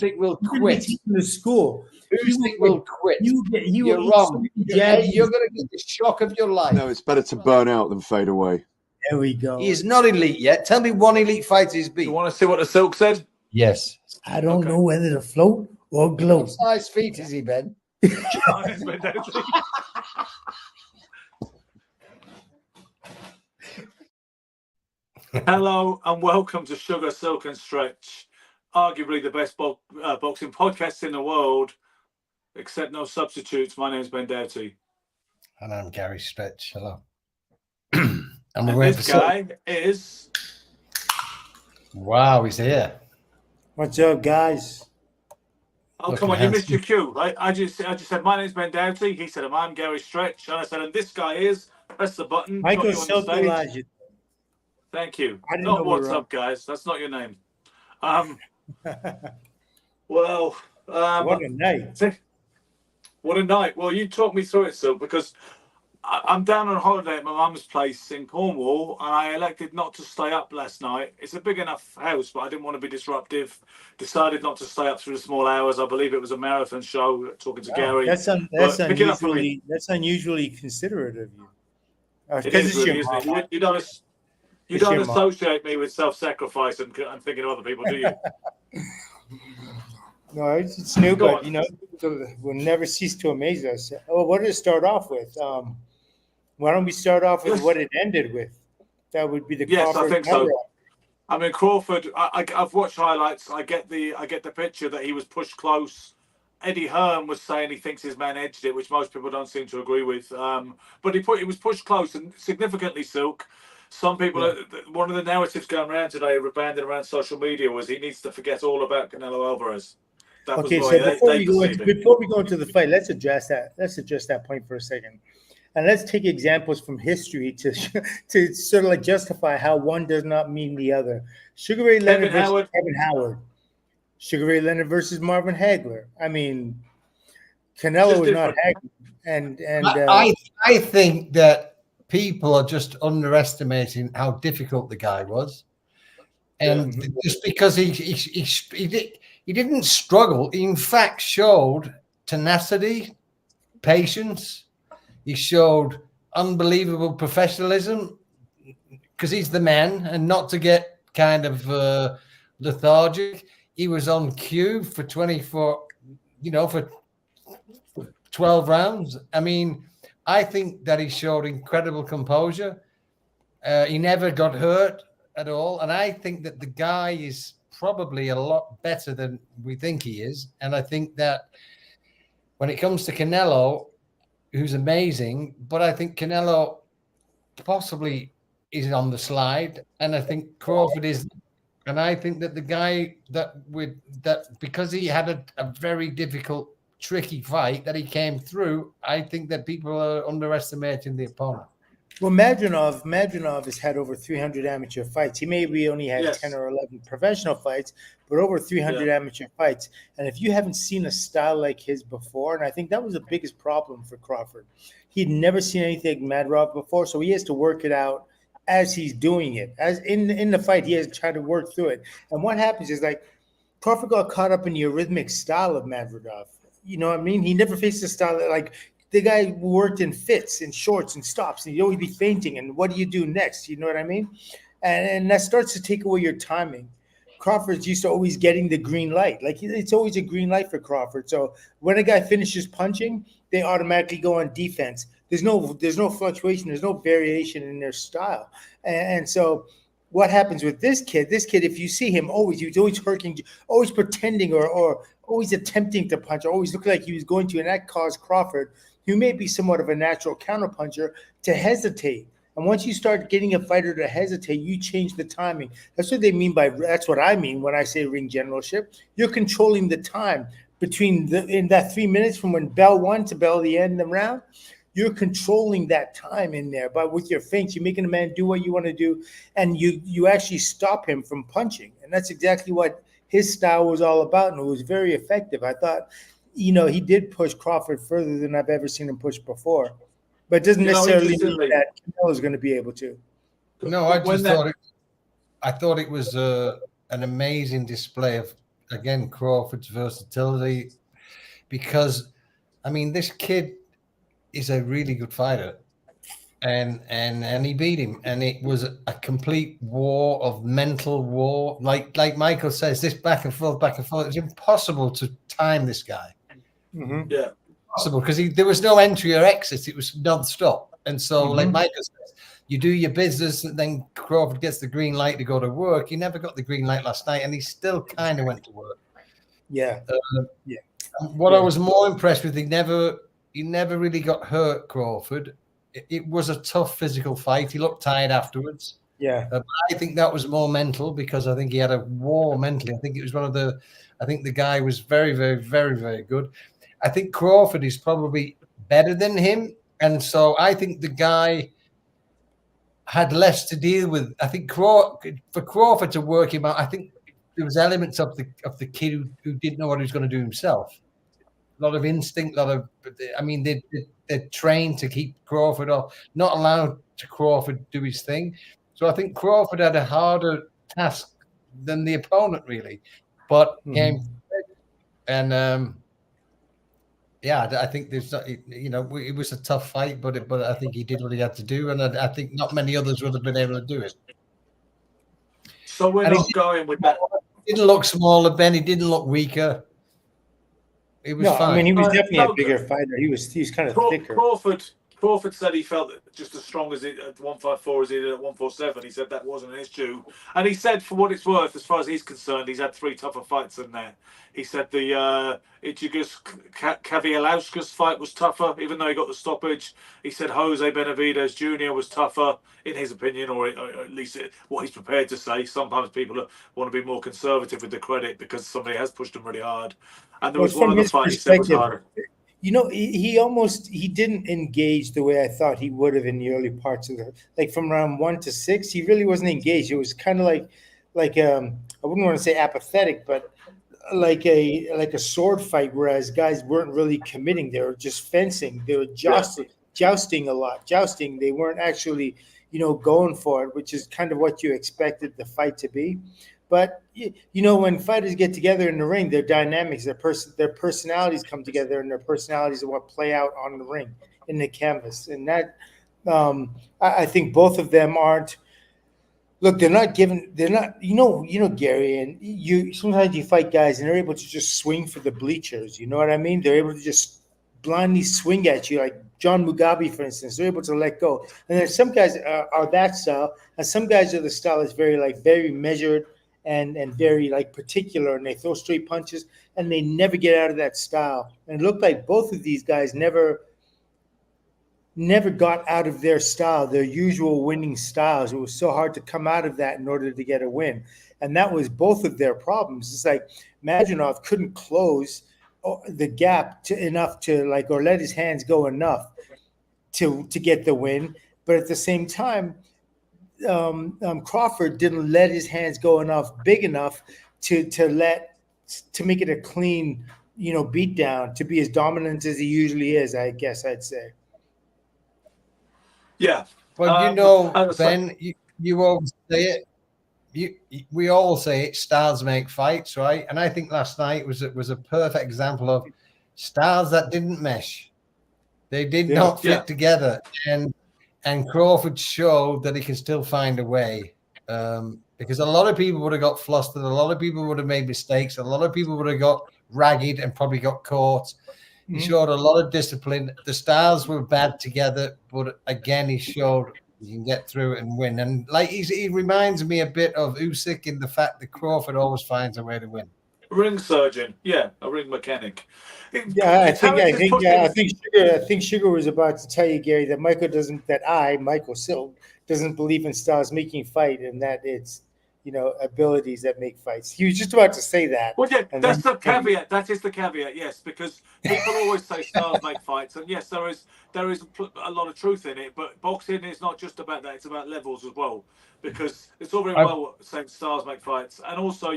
think will quit? In the school. Who do you think will quit? You're wrong. You're going to get the shock of your life. No, it's better to burn out than fade away. There we go. He is not elite yet. Tell me one elite fighter he's beat. You want to see what the Silk said? Yes. I don't know whether to float or gloat. What size feet is he, Ben? Hello and welcome to Sugar, Silk and Stretch, arguably the best boxing podcast in the world, except no substitutes. My name's Ben Doughty. And I'm Gary Stretch. Hello. And this guy is... Wow, he's here. What's up, guys? Oh, looking come on, handsome. You missed your cue, right? I just said, my name's Ben Doughty. He said, I'm Gary Stretch. And I said, and this guy is... Press the button. Michael Silk. Thank you. Not what's up, guys. That's not your name. Well, what a night. What a night. Well, you talk me through it, Silk, because I'm down on holiday at my mum's place in Cornwall, and I elected not to stay up last night. It's a big enough house, but I didn't want to be disruptive. Decided not to stay up through the small hours. I believe it was a marathon show, talking to Gary. That's unusually considerate of you. It is really, isn't it? You don't associate me with self-sacrifice and thinking of other people, do you? No, it's new, but we'll never cease to amaze us. Oh, what did it start off with? Why don't we start off with what it ended with? That would be the Crawford. Yes, I think so. I mean, Crawford. I've watched highlights. I get the picture that he was pushed close. Eddie Hearn was saying he thinks his man edged it, which most people don't seem to agree with. But he was pushed close and significantly, Silk. Some people, one of the narratives going around today, rebanding around social media, was he needs to forget all about Canelo Alvarez. Okay, so before we go into the fight, let's address that point for a second, and let's take examples from history to sort of like justify how one does not mean the other. Sugar Ray Leonard versus Kevin Howard. Sugar Ray Leonard versus Marvin Hagler. I mean, Canelo is not Hagler, and I think that people are just underestimating how difficult the guy was, and just because he didn't struggle, he in fact showed tenacity, patience. He showed unbelievable professionalism because he's the man, and not to get kind of lethargic. He was on cue for 24, for 12 rounds. I mean, I think that he showed incredible composure. He never got hurt at all. And I think that the guy is probably a lot better than we think he is. And I think that when it comes to Canelo, who's amazing, but I think Canelo possibly is on the slide. And I think Crawford is. And I think that the guy that because he had a very difficult, tricky fight that he came through, I think that people are underestimating the opponent. Well, Madronov has had over 300 amateur fights. He maybe only had 10 or 11 professional fights, but over 300 amateur fights. And if you haven't seen a style like his before, and I think that was the biggest problem for Crawford, he'd never seen anything like Madronov before, so he has to work it out as he's doing it. As in the fight, he has to try to work through it. And what happens is, like, Crawford got caught up in the arrhythmic style of Madronov. You know what I mean? He never faced a style that, like, the guy worked in fits and shorts and stops, and he'd always be fainting. And what do you do next? You know what I mean? And that starts to take away your timing. Crawford's used to always getting the green light. Like, it's always a green light for Crawford. So when a guy finishes punching, they automatically go on defense. There's no fluctuation. There's no variation in their style. And so what happens with this kid, if you see him he's always hurting, always pretending or always attempting to punch, or always looking like he was going to, and that caused Crawford, who may be somewhat of a natural counterpuncher, to hesitate. And once you start getting a fighter to hesitate, you change the timing. That's what I mean when I say ring generalship. You're controlling the time between in that 3 minutes from when bell one to bell the end of the round. You're controlling that time in there, but with your feints, you're making a man do what you want to do, and you actually stop him from punching. And that's exactly what his style was all about, and it was very effective. I thought, he did push Crawford further than I've ever seen him push before, but it doesn't necessarily mean that Canelo is going to be able to. No, I thought it was an amazing display of again, Crawford's versatility, because, I mean, this kid is a really good fighter. And he beat him, and it was a complete war of mental war. Like Michael says, this back and forth. It's impossible to time this guy. Mm-hmm. Yeah, impossible, because there was no entry or exit. It was non-stop. And so, like Michael says, you do your business, and then Crawford gets the green light to go to work. He never got the green light last night, and he still kind of went to work. Yeah. What I was more impressed with, he never really got hurt, Crawford. It was a tough physical fight. He looked tired afterwards. Yeah. But I think that was more mental, because I think he had a war mentally. I think it was I think the guy was very, very, very, very good. I think Crawford is probably better than him. And so I think the guy had less to deal with. I think for Crawford to work him out, I think there was elements of the kid who didn't know what he was going to do himself. A lot of instinct, they're trained to keep Crawford off, not allowed to Crawford do his thing. So I think Crawford had a harder task than the opponent, really. But I think there's, it was a tough fight, but I think he did what he had to do, and I think not many others would have been able to do it. So we're not going with that. He didn't look smaller, Ben. He didn't look weaker. He was fine. I mean, he was definitely a bigger fighter. He was kind of thicker. Crawford said he felt just as strong as it at 154 as he did at 147. He said that wasn't an issue, and he said, for what it's worth, as far as he's concerned, he's had 3 tougher fights than that. He said the Ichigus Kavialauskas fight was tougher, even though he got the stoppage. He said Jose Benavidez Jr. was tougher, in his opinion, or at least what he's prepared to say. Sometimes people want to be more conservative with the credit because somebody has pushed him really hard. And there was one other fight he said was harder. He didn't engage the way I thought he would have in the early parts of from round 1 to 6. He really wasn't engaged. It was kind of like I wouldn't want to say apathetic, but like a sword fight, whereas guys weren't really committing. They were just fencing. They were jousting a lot. They weren't actually, going for it, which is kind of what you expected the fight to be. But when fighters get together in the ring, their dynamics, their personalities come together, and their personalities are what play out on the ring, in the canvas. And that, I think both of them aren't. Look, they're not, Gary, and sometimes you fight guys and they're able to just swing for the bleachers. You know what I mean? They're able to just blindly swing at you, like John Mugabe, for instance. They're able to let go. And then some guys are that style, and some guys are the style that's very measured and very particular, and they throw straight punches, and they never get out of that style. And it looked like both of these guys never got out of their style, their usual winning styles. It was so hard to come out of that in order to get a win. And that was both of their problems. It's like Madronov couldn't close the gap enough to or let his hands go enough to get the win. But at the same time, Crawford didn't let his hands go big enough to make it a clean, beat down, to be as dominant as he usually is, I guess I'd say. Yeah. Well, Ben, you always say it. We all say it. Styles make fights, right? And I think last night was a perfect example of styles that didn't mesh. They did not fit together, and Crawford showed that he can still find a way. Because a lot of people would have got flustered, a lot of people would have made mistakes, a lot of people would have got ragged and probably got caught. He showed a lot of discipline. The styles were bad together, but again, he showed you can get through it and win. And he reminds me a bit of Usyk in the fact that Crawford always finds a way to win. Ring surgeon, a ring mechanic. I think Sugar was about to tell you, Gary, that Michael Silk doesn't believe in styles making fight, and that it's abilities that make fights. He was just about to say that. Well, that's the caveat. That is the caveat, yes, because people always say styles make fights, and yes, there there is a lot of truth in it, but boxing is not just about that; it's about levels as well. Because it's all very well saying stars make fights, and also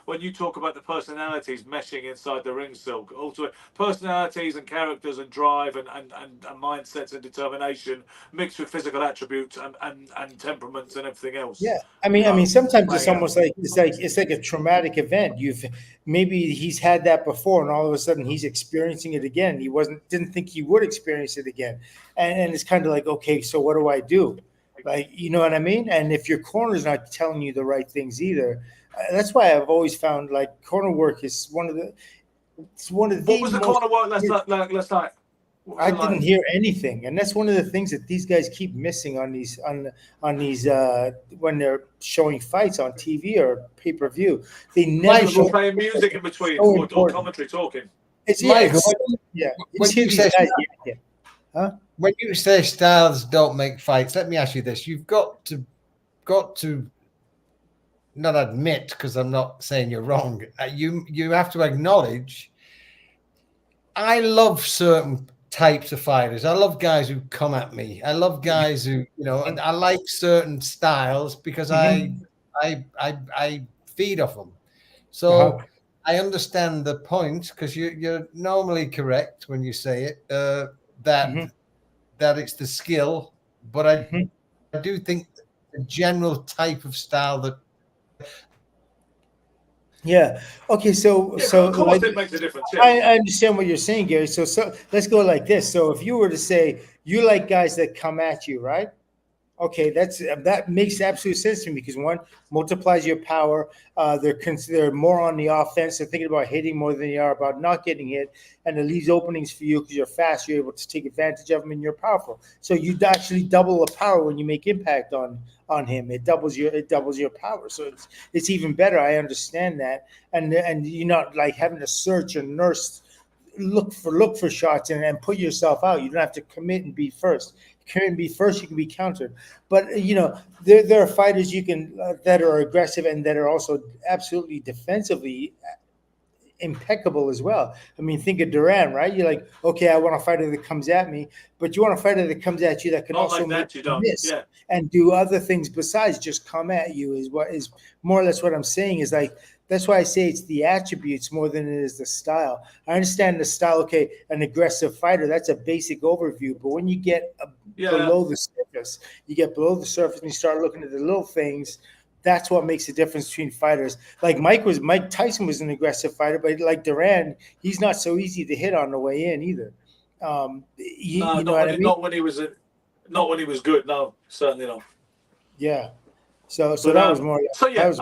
when you talk about the personalities meshing inside the ring, Silk, also personalities and characters and drive and mindsets and determination mixed with physical attributes and temperaments and everything else. Yeah, I mean, sometimes it's almost like it's like a traumatic event. Maybe he's had that before, and all of a sudden he's experiencing it again. He didn't think he would experience it again, and it's kind of like, okay, so what do I do? Like, you know what I mean? And if your corner's not telling you the right things either, that's why I've always found like corner work is one of the. What was the corner work last night? I didn't hear anything, and that's one of the things that these guys keep missing on these when they're showing fights on TV or pay-per-view. They never show playing music in between or commentary talking. It's When you say styles don't make fights, let me ask you this: you've got to not admit, because I'm not saying you're wrong. You have to acknowledge. I love certain types of fighters. I love guys who come at me. I love guys who, and I like certain styles because I feed off them. So I understand the point, because you're normally correct when you say it, that it's the skill, but I do think the general type of style that. Yeah. Okay. So of course it makes a difference. Yeah. I understand what you're saying, Gary. So let's go like this. So if you were to say you like guys that come at you, right? Okay, that makes absolute sense to me, because one multiplies your power. They're more on the offense. They're thinking about hitting more than they are about not getting hit, and it leaves openings for you because you're fast. You're able to take advantage of them, and you're powerful. So you actually double the power when you make impact on him. It doubles your power. So it's even better. I understand that, and you're not like having to search and nurse. Look for shots and put yourself out. You don't have to commit and be first. Can be first, you can be countered, but there are fighters you can that are aggressive and that are also absolutely defensively impeccable as well. I mean, think of Duran, right? You're like, okay, I want a fighter that comes at me, but you want a fighter that comes at you that can also make you miss and do other things besides just come at you. Is more or less what I'm saying. Is like, that's why I say it's the attributes more than it is the style. I understand the style. Okay, an aggressive fighter, that's a basic overview. But when you get below the surface, and you start looking at the little things, that's what makes the difference between fighters. Like Mike Tyson was an aggressive fighter, but like Duran, he's not so easy to hit on the way in either. Not when he was good. No, certainly not. Yeah. So that was more. So yeah.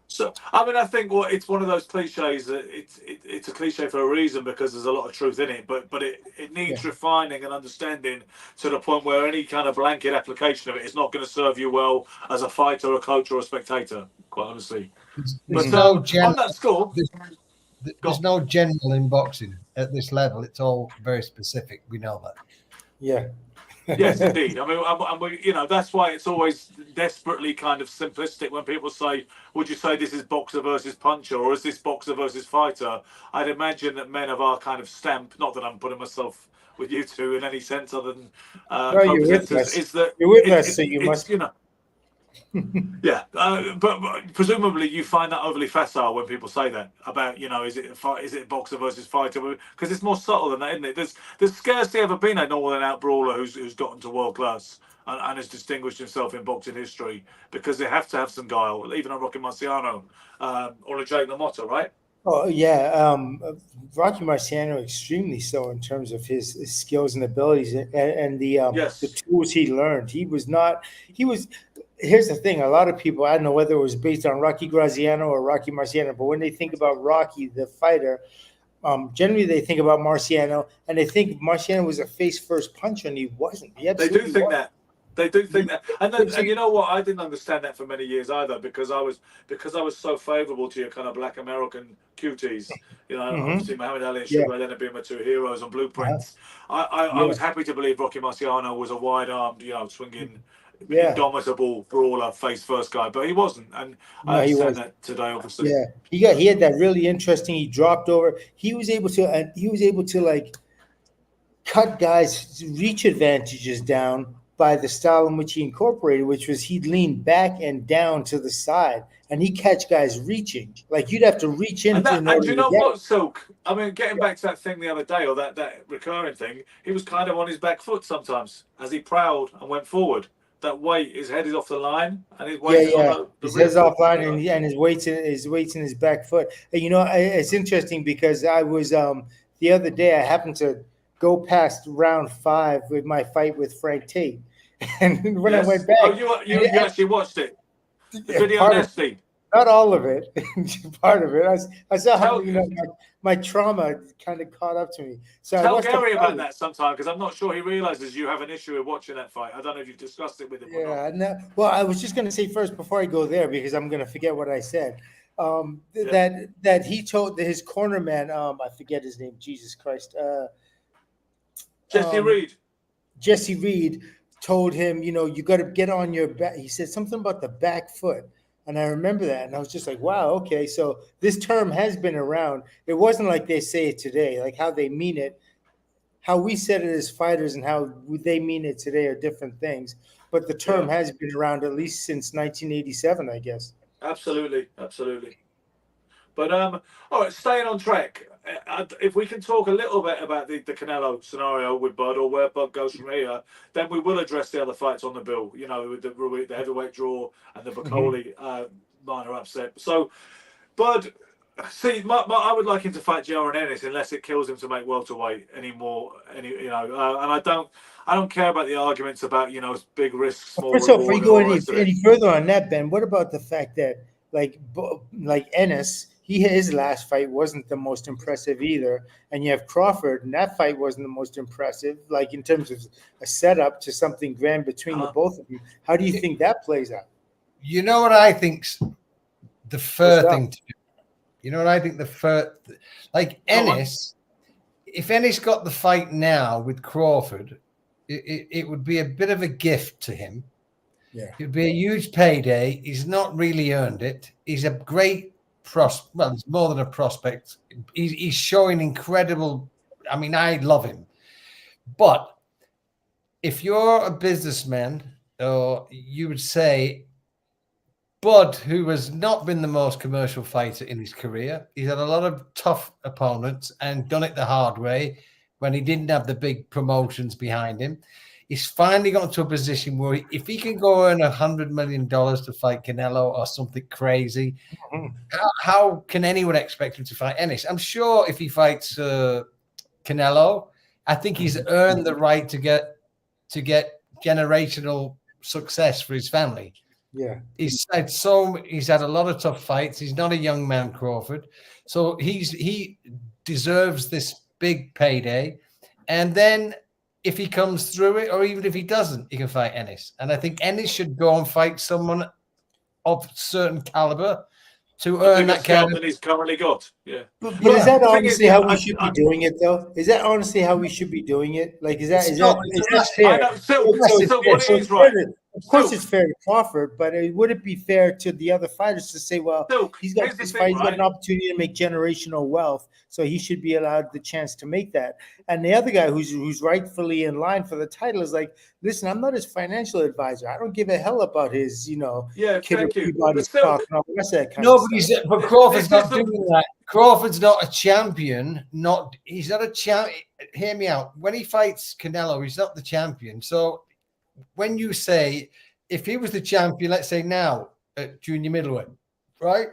So I mean, I think it's one of those cliches that it's a cliche for a reason, because there's a lot of truth in it, but it needs refining and understanding to the point where any kind of blanket application of it is not going to serve you well as a fighter, a coach, or a spectator. Quite honestly, on that score, there's no general in boxing at this level. It's all very specific. We know that. Yeah. Yes, indeed. I mean, that's why it's always desperately kind of simplistic when people say, would you say this is boxer versus puncher, or is this boxer versus fighter? I'd imagine that men of our kind of stamp, not that I'm putting myself with you two in any sense other than co-presenters, is that you're with us, so you must. Yeah, but presumably you find that overly facile when people say that about, is it boxer versus fighter? Because it's more subtle than that, isn't it? There's scarcely ever been a northern out brawler who's gotten to world class and has distinguished himself in boxing history, because they have to have some guile, even a Rocky Marciano or a Jake LaMotta, right? Oh yeah, Rocky Marciano extremely so in terms of his skills and abilities and the tools he learned. Here's the thing: a lot of people, I don't know whether it was based on Rocky Graziano or Rocky Marciano, but when they think about Rocky, the fighter, generally they think about Marciano, and they think Marciano was a face-first puncher, and he wasn't. They do think that. They do think that, and you know what? I didn't understand that for many years either, because I was so favourable to your kind of black American cuties. Obviously Muhammad Ali and Sugar Ray Leonard being my two heroes and blueprints. I was happy to believe Rocky Marciano was a wide-armed, swinging, indomitable brawler, face-first guy, but he wasn't, and I understand that today, obviously. Yeah, he had that really interesting. He dropped over. He was able to like cut guys' reach advantages down by the style in which he incorporated, which was he'd lean back and down to the side, and he'd catch guys reaching. Like you'd have to reach in And in order do you to know get what, it. Silk? I mean, getting back to that thing the other day, or that recurring thing, he was kind of on his back foot sometimes as he prowled and went forward. That weight, his head is off the line, and his weight is on the His rear head's foot. offline, and his weight's in his back foot. And, it's interesting because I was the other day I happened to go past round 5 with my fight with Frank Tate, and when I went back, you actually watched it. The video nasty. Not all of it, part of it. I saw how my trauma kind of caught up to me. So tell Gary about that sometime, because I'm not sure he realizes you have an issue with watching that fight. I don't know if you've discussed it with him. Yeah, no. Well, I was just going to say first before I go there, because I'm going to forget what I said. That he told his corner man, I forget his name. Jesus Christ, Jesse Reed. Jesse Reed told him, you got to get on your back. He said something about the back foot. And I remember that, and I was just like, wow, okay, so this term has been around. It wasn't like they say it today, like how they mean it. How we said it as fighters and how they mean it today are different things. But the term has been around at least since 1987, I guess. Absolutely. But, all right, staying on track, if we can talk a little bit about the Canelo scenario with Bud, or where Bud goes from here, then we will address the other fights on the bill, with the heavyweight draw and the Bacoli minor upset. So, Bud, see, I would like him to fight Jaron Ennis unless it kills him to make welterweight anymore. And I don't care about the arguments about big risks, small reward. So before you go any further on that, Ben, what about the fact that like Ennis? His last fight wasn't the most impressive either. And you have Crawford, and that fight wasn't the most impressive, like in terms of a setup to something grand between the both of them. How do you think that plays out? You know what I think's the fair thing to do? You know what I think the fair, like Ennis, if Ennis got the fight now with Crawford, it would be a bit of a gift to him. Yeah. It would be a huge payday. He's not really earned it. He's a great well, it's more than a prospect. He's showing incredible. I mean, I love him. But if you're a businessman, you would say Bud, who has not been the most commercial fighter in his career, he's had a lot of tough opponents and done it the hard way when he didn't have the big promotions behind him. He's finally got to a position where if he can go earn $100 million to fight Canelo or something crazy, how can anyone expect him to fight Ennis? I'm sure if he fights Canelo, I think he's earned the right to get generational success for his family. Yeah, he's had a lot of tough fights. He's not a young man, Crawford, so he deserves this big payday, and then if he comes through it, or even if he doesn't, he can fight Ennis. And I think Ennis should go and fight someone of certain caliber to earn that kind that he's currently got. Yeah. But is that honestly how we should be doing it, though? Is that honestly how we should be doing it? Like, is that fair? Of course, it's fair to Crawford, but would it be fair to the other fighters to say, well, he's got this fight, he's got an opportunity to make generational wealth, so he should be allowed the chance to make that. And the other guy who's rightfully in line for the title is like, listen, I'm not his financial advisor. I don't give a hell about his, kid Peabody stock and all the rest of that kind of stuff. But Crawford's not doing that. Crawford's not a champion. He's not a champion. Hear me out. When he fights Canelo, he's not the champion. So when you say, if he was the champion, let's say now at junior middleweight, right?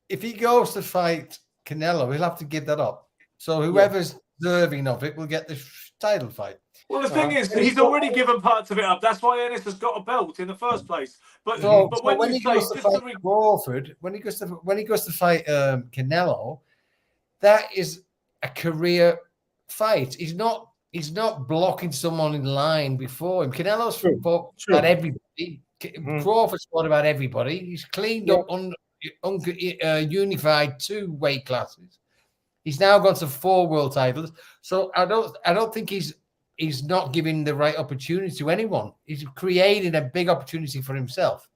If he goes to fight Canelo, he'll have to give that up. So whoever's deserving of it will get the title fight. Well, the thing is, he's already given parts of it up. That's why Ennis has got a belt in the first place. But when he goes to fight Crawford, when he goes to fight Canelo, that is a career fight. He's not blocking someone in line before him. Canelo's fought about everybody. Crawford's fought about everybody. He's cleaned up unified 2 weight classes. He's now gone to 4 world titles. So I don't think he's not giving the right opportunity to anyone. He's creating a big opportunity for himself.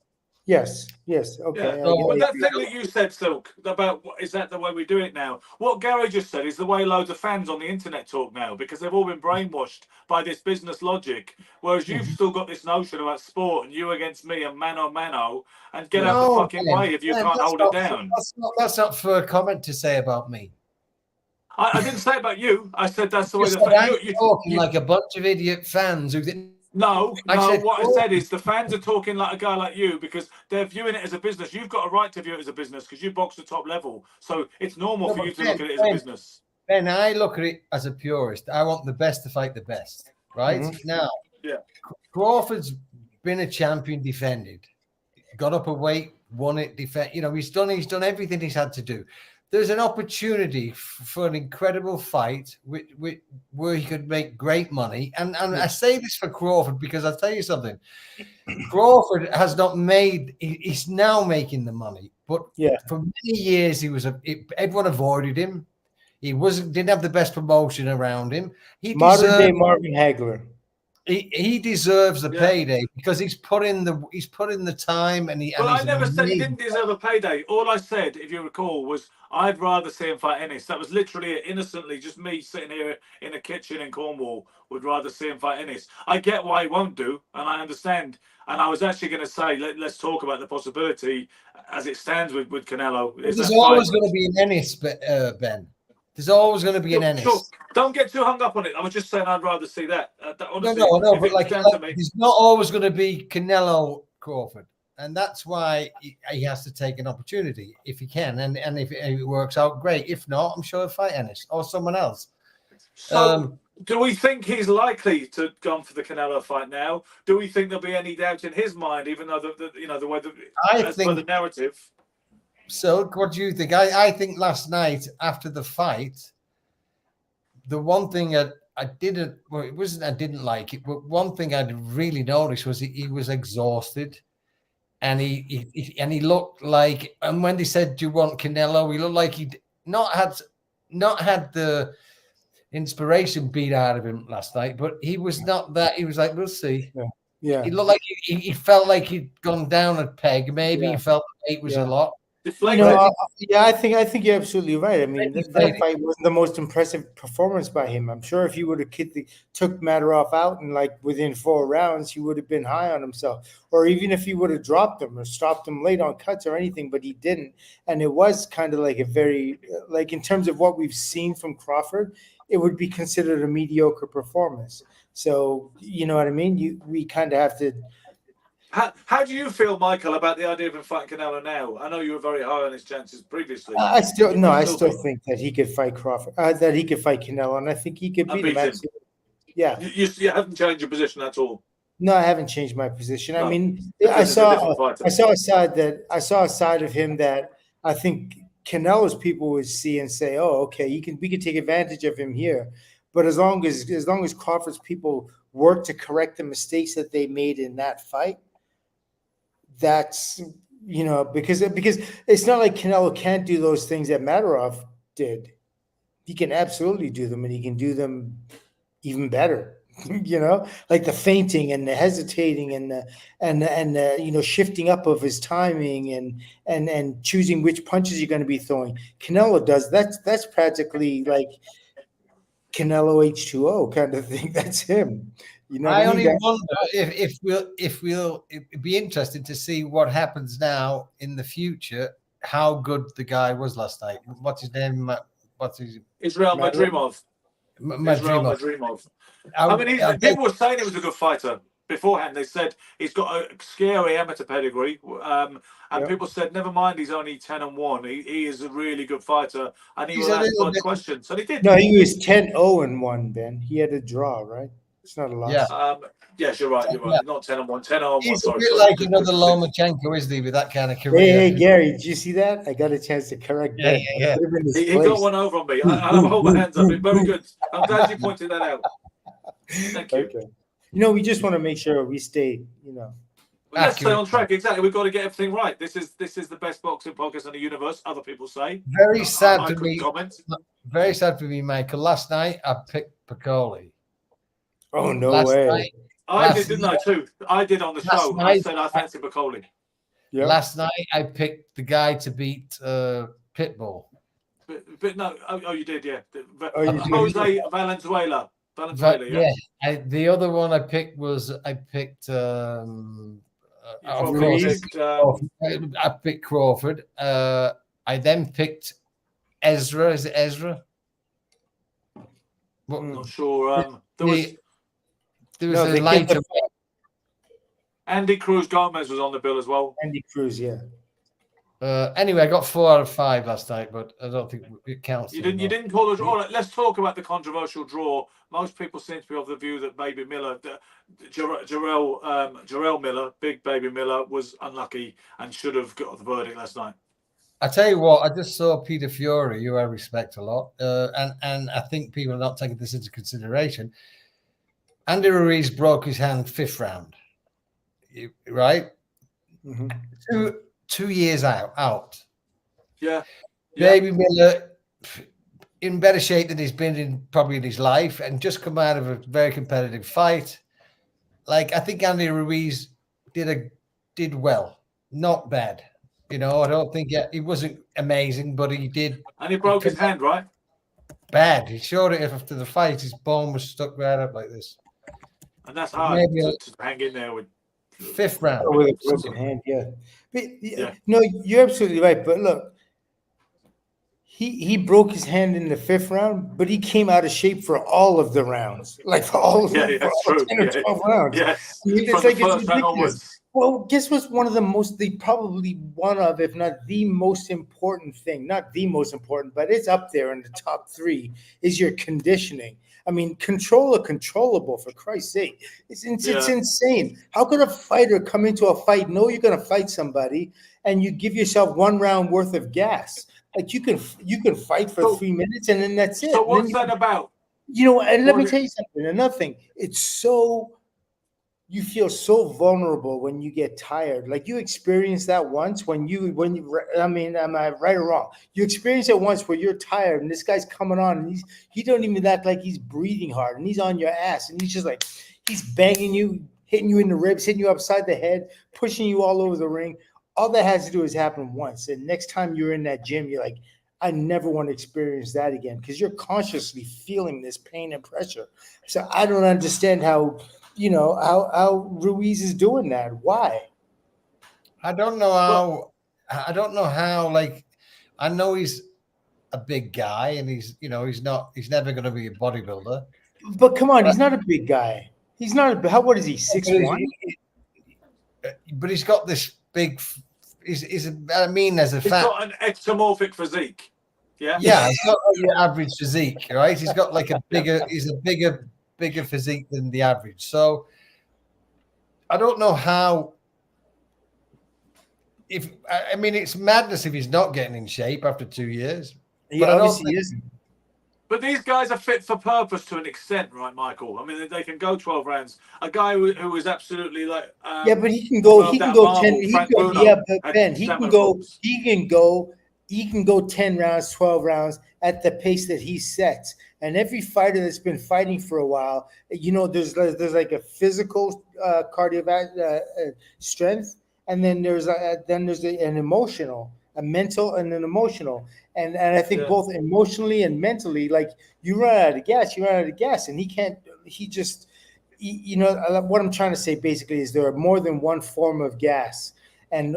Yes. Okay. Yeah. So- But that thing that you said, Silk, about is that the way we do it now? What Gary just said is the way loads of fans on the internet talk now, because they've all been brainwashed by this business logic. Whereas you've still got this notion about sport and you against me and mano, and get out the fucking way if you can't hold it down. That's not for a comment to say about me. I didn't say about you. I said that's the way You're talking like a bunch of idiot fans who didn't. What I said is the fans are talking like a guy like you because they're viewing it as a business. You've got a right to view it as a business because you box the top level. So it's normal for you to look at it as a business. Ben, I look at it as a purist. I want the best to fight the best, right? Now, Crawford's been a champion, defended, got up a weight, won it, defend. He's done everything he's had to do. There's an opportunity for an incredible fight where he could make great money. And I say this for Crawford because I'll tell you something. Crawford has not made – he's now making the money. But for many years, everyone avoided him. He didn't have the best promotion around him. Modern-day Marvin Hagler. He deserves a payday because he's put in the time and I never said he didn't deserve a payday. All I said, if you recall, was I'd rather see him fight Ennis. That was literally innocently just me sitting here in a kitchen in Cornwall would rather see him fight Ennis. I get why he won't do, and I understand. And I was actually going to say let's talk about the possibility as it stands with Canelo. There's always going to be an Ennis, Ben. There's always going to be an Ennis. Sure. Don't get too hung up on it. I was just saying I'd rather see that. Honestly, no, but there's not always going to be Canelo Crawford, and that's why he has to take an opportunity if he can, and if it works out, great. If not, I'm sure he'll fight Ennis or someone else. So, do we think he's likely to go for the Canelo fight now? Do we think there'll be any doubt in his mind, even though the way as per the narrative? So, what do you think? I think last night after the fight, the one thing that I didn't like it, but one thing I really noticed was he was exhausted, and he looked like. And when they said, "Do you want Canelo?" he looked like he'd not had the inspiration beat out of him last night, but he was not that. He was like, "We'll see." Yeah. He looked like he felt like he'd gone down a peg. Maybe he felt the weight was a lot. I think you're absolutely right. I mean, that fight wasn't the most impressive performance by him. I'm sure if he would have took Matarov out and within 4 rounds, he would have been high on himself. Or even if he would have dropped him or stopped him late on cuts or anything, but he didn't. And it was kind of like a very in terms of what we've seen from Crawford, it would be considered a mediocre performance. So you know what I mean? We kind of have to. How do you feel, Michael, about the idea of him fighting Canelo now? I know you were very high on his chances previously. I still think that he could fight Crawford, that he could fight Canelo, and I think he could beat him. Yeah. You haven't changed your position at all. No, I haven't changed my position. No. I mean, I saw a side of him that I think Canelo's people would see and say, "Oh, okay, we can take advantage of him here." But as long as Crawford's people work to correct the mistakes that they made in that fight. That's because it's not like Canelo can't do those things that Matarov did. He can absolutely do them, and he can do them even better. Like the feinting and the hesitating and the shifting up of his timing and choosing which punches you're going to be throwing. Canelo does that's practically like Canelo H2O kind of thing. That's him. I only wonder if it'd be interesting to see what happens now in the future. How good the guy was last night. What's his name? Israel Madrimov. Madrimov. I mean, people were saying he was a good fighter beforehand. They said he's got a scary amateur pedigree, and people said, never mind, he's only 10-1. He is a really good fighter, and he will ask questions. And he did. No, he was 10-0-1. Ben, he had a draw, right? It's not a loss. Yeah. Yes, you're right. You're right. Not 10-1. 10-1. He's a bit like another Lomachenko, isn't he, with that kind of career? Hey, Gary, did you see that? I got a chance to correct that. Yeah. He got one over on me. I'll hold my hands up. Very good. I'm glad you pointed that out. Thank you. Okay. We just want to make sure we stay, Let's stay on track. Exactly. We've got to get everything right. This is the best boxing podcast in the universe. Other people say. Very sad for me. Very sad for me, Michael. Last night I picked Piccoli. Oh, no way. I did, didn't I, too? I did on the show. I said I fancy Piccoli. Yeah. Last night I picked the guy to beat Pitbull. But no, you did, yeah. Jose Valenzuela. Yeah. The other one I picked was I picked I picked Crawford. I then picked Ezra. Is it Ezra? I'm not sure. There was a lighter. Andy Cruz Gomez was on the bill as well. Andy Cruz, yeah. Anyway, I got 4 out of 5 last night, but I don't think it counts. You didn't call a draw. All right, let's talk about the controversial draw. Most people seem to be of the view that Baby Miller, Jarrell Miller, Big Baby Miller, was unlucky and should have got the verdict last night. I tell you what, I just saw Peter Fury, who I respect a lot, and I think people are not taking this into consideration. Andy Ruiz broke his hand 5th round, right? Mm-hmm. 2 years out. Yeah. Baby Miller in better shape than he's been probably in his life, and just come out of a very competitive fight. Like, I think Andy Ruiz did well, not bad. I don't think he wasn't amazing, but he did. And he broke his hand, right? Bad. He showed it after the fight. His bone was stuck right up like this. And that's hard to hang in there with. 5th round. With a broken hand, yeah. But, no, you're absolutely right. But look, he broke his hand in the 5th round, but he came out of shape for all of the rounds, like for all of 10 or 12 rounds. Yes. I mean, it's ridiculous. Well, guess what's one of the most, probably one of, if not the most important thing, not the most important, but it's up there in the top 3, is your conditioning. I mean, control a controllable, for Christ's sake. It's insane. How could a fighter come into a fight, know you're going to fight somebody, and you give yourself 1 round worth of gas? Like, you can fight for 3 minutes, and then that's it. So what's that about? And let me tell you something. Another thing, you feel so vulnerable when you get tired. Like, you experience that once when I mean, am I right or wrong? You experience it once where you're tired and this guy's coming on and he don't even act like he's breathing hard and he's on your ass and he's just like, he's banging you, hitting you in the ribs, hitting you upside the head, pushing you all over the ring. All that has to do is happen once. And next time you're in that gym, you're like, I never want to experience that again, because you're consciously feeling this pain and pressure. So I don't understand how Ruiz is doing that. Why? I don't know how. Like, I know he's a big guy, and he's never going to be a bodybuilder. But come on, he's not a big guy. He's not. What is he? 6'1"? But he's got this big. He's as a he's got an ectomorphic physique. Yeah. Yeah, he's got your average physique, right? He's got like a bigger. He's a bigger physique than the average. So I don't know how. It's madness if he's not getting in shape after 2 years. He obviously isn't. But these guys are fit for purpose to an extent, right, Michael? I mean, they can go 12 rounds. A guy who is absolutely like but he can go. He can go 10. But Ben, he can go. He can go 10 rounds, 12 rounds at the pace that he sets. And every fighter that's been fighting for a while, there's like a physical cardiovascular strength, and then there's an emotional, a mental, and an emotional. And I think both emotionally and mentally, like, you run out of gas, and he can't. He just, what I'm trying to say basically is there are more than one form of gas, and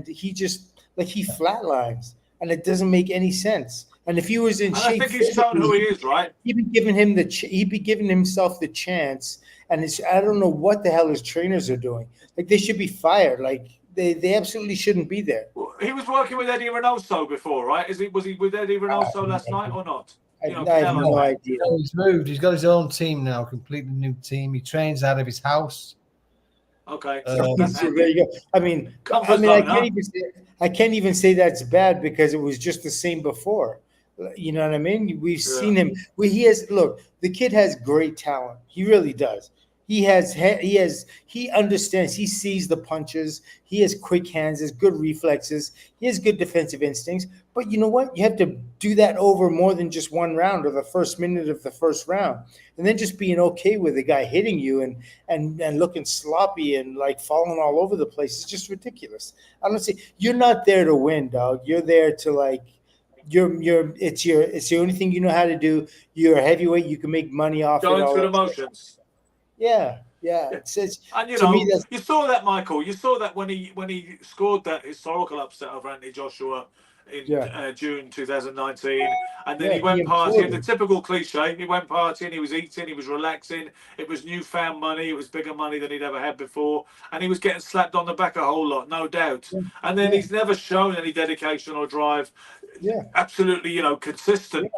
he just. Like, he flatlines, and it doesn't make any sense. And if he was in shape, I think he's shown who he is, right? He'd be giving himself the chance. And I don't know what the hell his trainers are doing. Like, they should be fired. Like, they absolutely shouldn't be there. Well, he was working with Eddie Reynoso before, right? Was he with Eddie Reynoso last night or not? I have no idea. He's moved. He's got his own team now, completely new team. He trains out of his house. Okay, so there you go. I can't even say that's bad, because it was just the same before. You know what I mean? We've seen him. The kid has great talent. He really does. He understands. He sees the punches. He has quick hands. Has good reflexes. He has good defensive instincts. But you know what? You have to do that over more than just one round or the first minute of the first round, and then just being okay with the guy hitting you and looking sloppy and like falling all over the place is just ridiculous. I don't see. You're not there to win, dog. You're there to like. It's the only thing you know how to do. You're a heavyweight. You can make money off going it. through the motions. Yeah. It's And to me, you saw that, Michael. You saw that when he scored that historical upset over Anthony Joshua in June 2019, and then he went partying. The typical cliche: he went partying, he was eating, he was relaxing. It was newfound money. It was bigger money than he'd ever had before, and he was getting slapped on the back a whole lot, no doubt. And then he's never shown any dedication or drive. Absolutely, consistent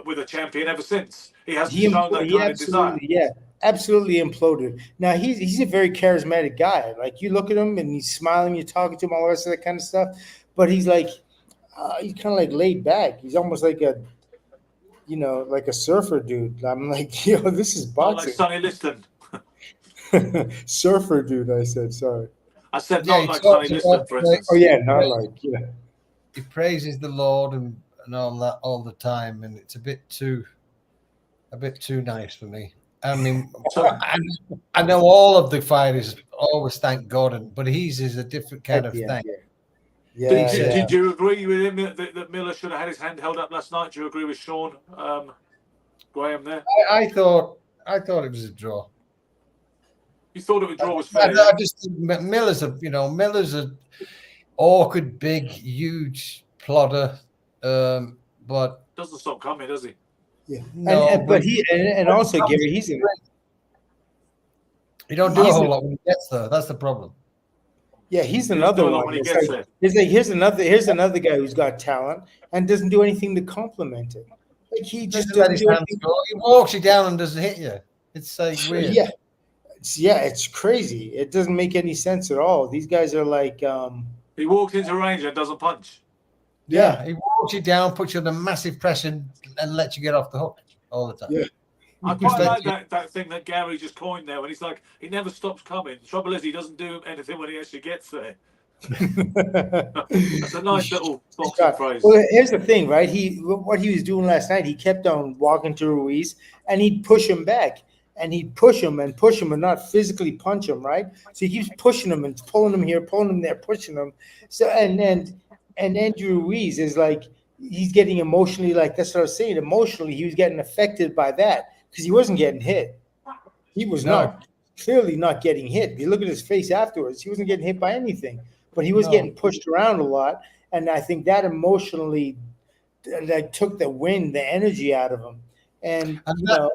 with a champion ever since. He hasn't shown that kind of desire. Absolutely imploded. Now he's a very charismatic guy. Like you look at him and he's smiling, you're talking to him, all the rest of that kind of stuff. But he's like, he's kind of like laid back. He's almost like a, like a surfer dude. I'm like, this is boxing. Not like Sonny Liston. Surfer dude, I said. Sorry. I said not like Sonny Liston, for instance. Oh yeah, not like He praises the Lord and all that all the time, and it's a bit too nice for me. I mean, I know all of the fighters always thank God, but his is a different kind of thing. Did you agree with him that Miller should have had his hand held up last night? Do you agree with Sean Graham there? I thought it was a draw. You thought a draw was fair? I just Miller's a awkward, big, huge plodder, but doesn't stop coming, does he? Yeah, no, but he also Gary, he's in. He don't do a whole lot when he gets there. That's the problem. Yeah, he's another one. When he gets there. Here's another guy who's got talent and doesn't do anything to complement it. Like he just doesn't do anything. He walks you down and doesn't hit you. It's like weird. It's crazy. It doesn't make any sense at all. These guys are like. He walks into range and doesn't punch. Yeah, he walks you down, puts you under massive pressure, and lets you get off the hook all the time. Yeah. I quite like that thing that Gary just coined there when he's like, he never stops coming. The trouble is he doesn't do anything when he actually gets there. That's a nice little boxing phrase. Well, here's the thing, right? What he was doing last night, he kept on walking to Ruiz, and he'd push him back. And he'd push him and not physically punch him, right? So he keeps pushing him and pulling him here, pulling him there, pushing him. So and Andrew Ruiz is like, he's getting emotionally, like that's what I was saying. Emotionally, he was getting affected by that because he wasn't getting hit. He was clearly not getting hit. If you look at his face afterwards, he wasn't getting hit by anything, but he was getting pushed around a lot. And I think that emotionally took the wind, the energy out of him. And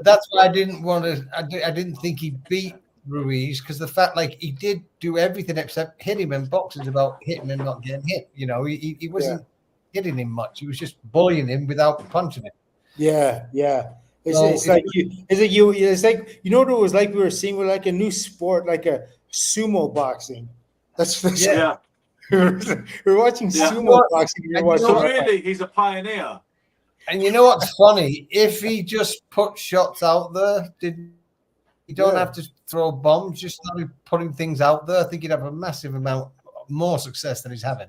that's why I didn't want to. I didn't think he beat Ruiz because the fact, like, he did do everything except hit him, and boxing's about hitting and not getting hit. He wasn't hitting him much. He was just bullying him without punching him. Yeah. It's like you know what it was like. We were seeing with like a new sport, like a sumo boxing. That's we're watching sumo boxing. So really, he's a pioneer. And you know what's funny? If he just put shots out there, you don't have to throw bombs, just started putting things out there, I think he'd have a massive amount more success than he's having.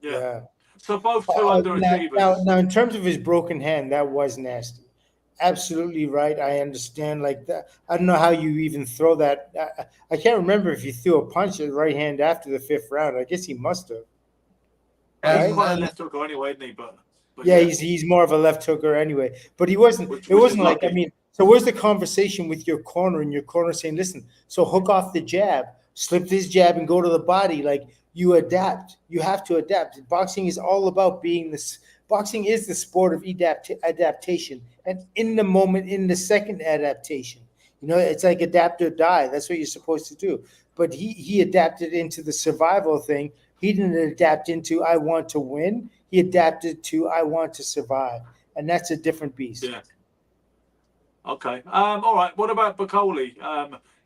Yeah. So both two underachievers. Now, in terms of his broken hand, that was nasty. Absolutely right. I understand like that. I don't know how you even throw that. I can't remember if he threw a punch at the right hand after the fifth round. I guess he must have. He's quite a left hooker anyway, isn't he? But he's more of a left hooker anyway. But he wasn't. It wasn't like lucky. I mean. So where's the conversation with your corner and your corner saying, "Listen, so hook off the jab, slip this jab, and go to the body." Like you adapt. You have to adapt. Boxing is all about being this. Boxing is the sport of adaptation, and in the moment, in the second adaptation. It's like adapt or die. That's what you're supposed to do. But he adapted into the survival thing. He didn't adapt into I want to win. He adapted to I want to survive, and that's a different beast. Yeah. Okay. All right. What about Bacoli?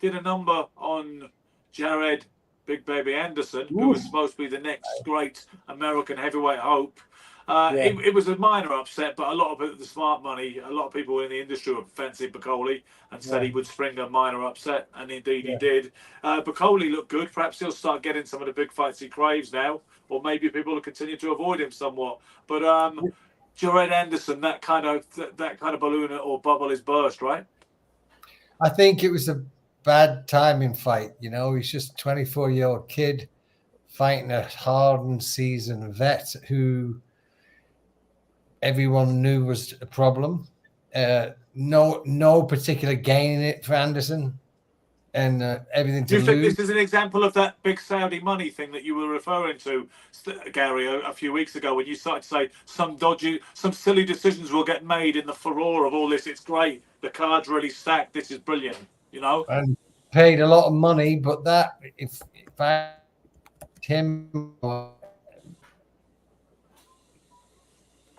Did a number on Jared Big Baby Anderson, who was supposed to be the next great American heavyweight hope. It was a minor upset, but a lot of the smart money, a lot of people in the industry were fancy Bacoli and said he would spring a minor upset, and indeed he did. Bacoli looked good. Perhaps he'll start getting some of the big fights he craves now, or maybe people will continue to avoid him somewhat. But Jared Anderson, that kind of balloon or bubble is burst, right? I think it was a bad timing fight. You know, he's just a 24-year-old kid fighting a hardened, seasoned vet who everyone knew was a problem. No particular gain in it for Anderson, and everything to lose. Do you think this is an example of that big Saudi money thing that you were referring to, Gary, a few weeks ago, when you started to say some silly decisions will get made in the furore of all this? It's great. The card's really stacked. This is brilliant. You know, and paid a lot of money, but that if I him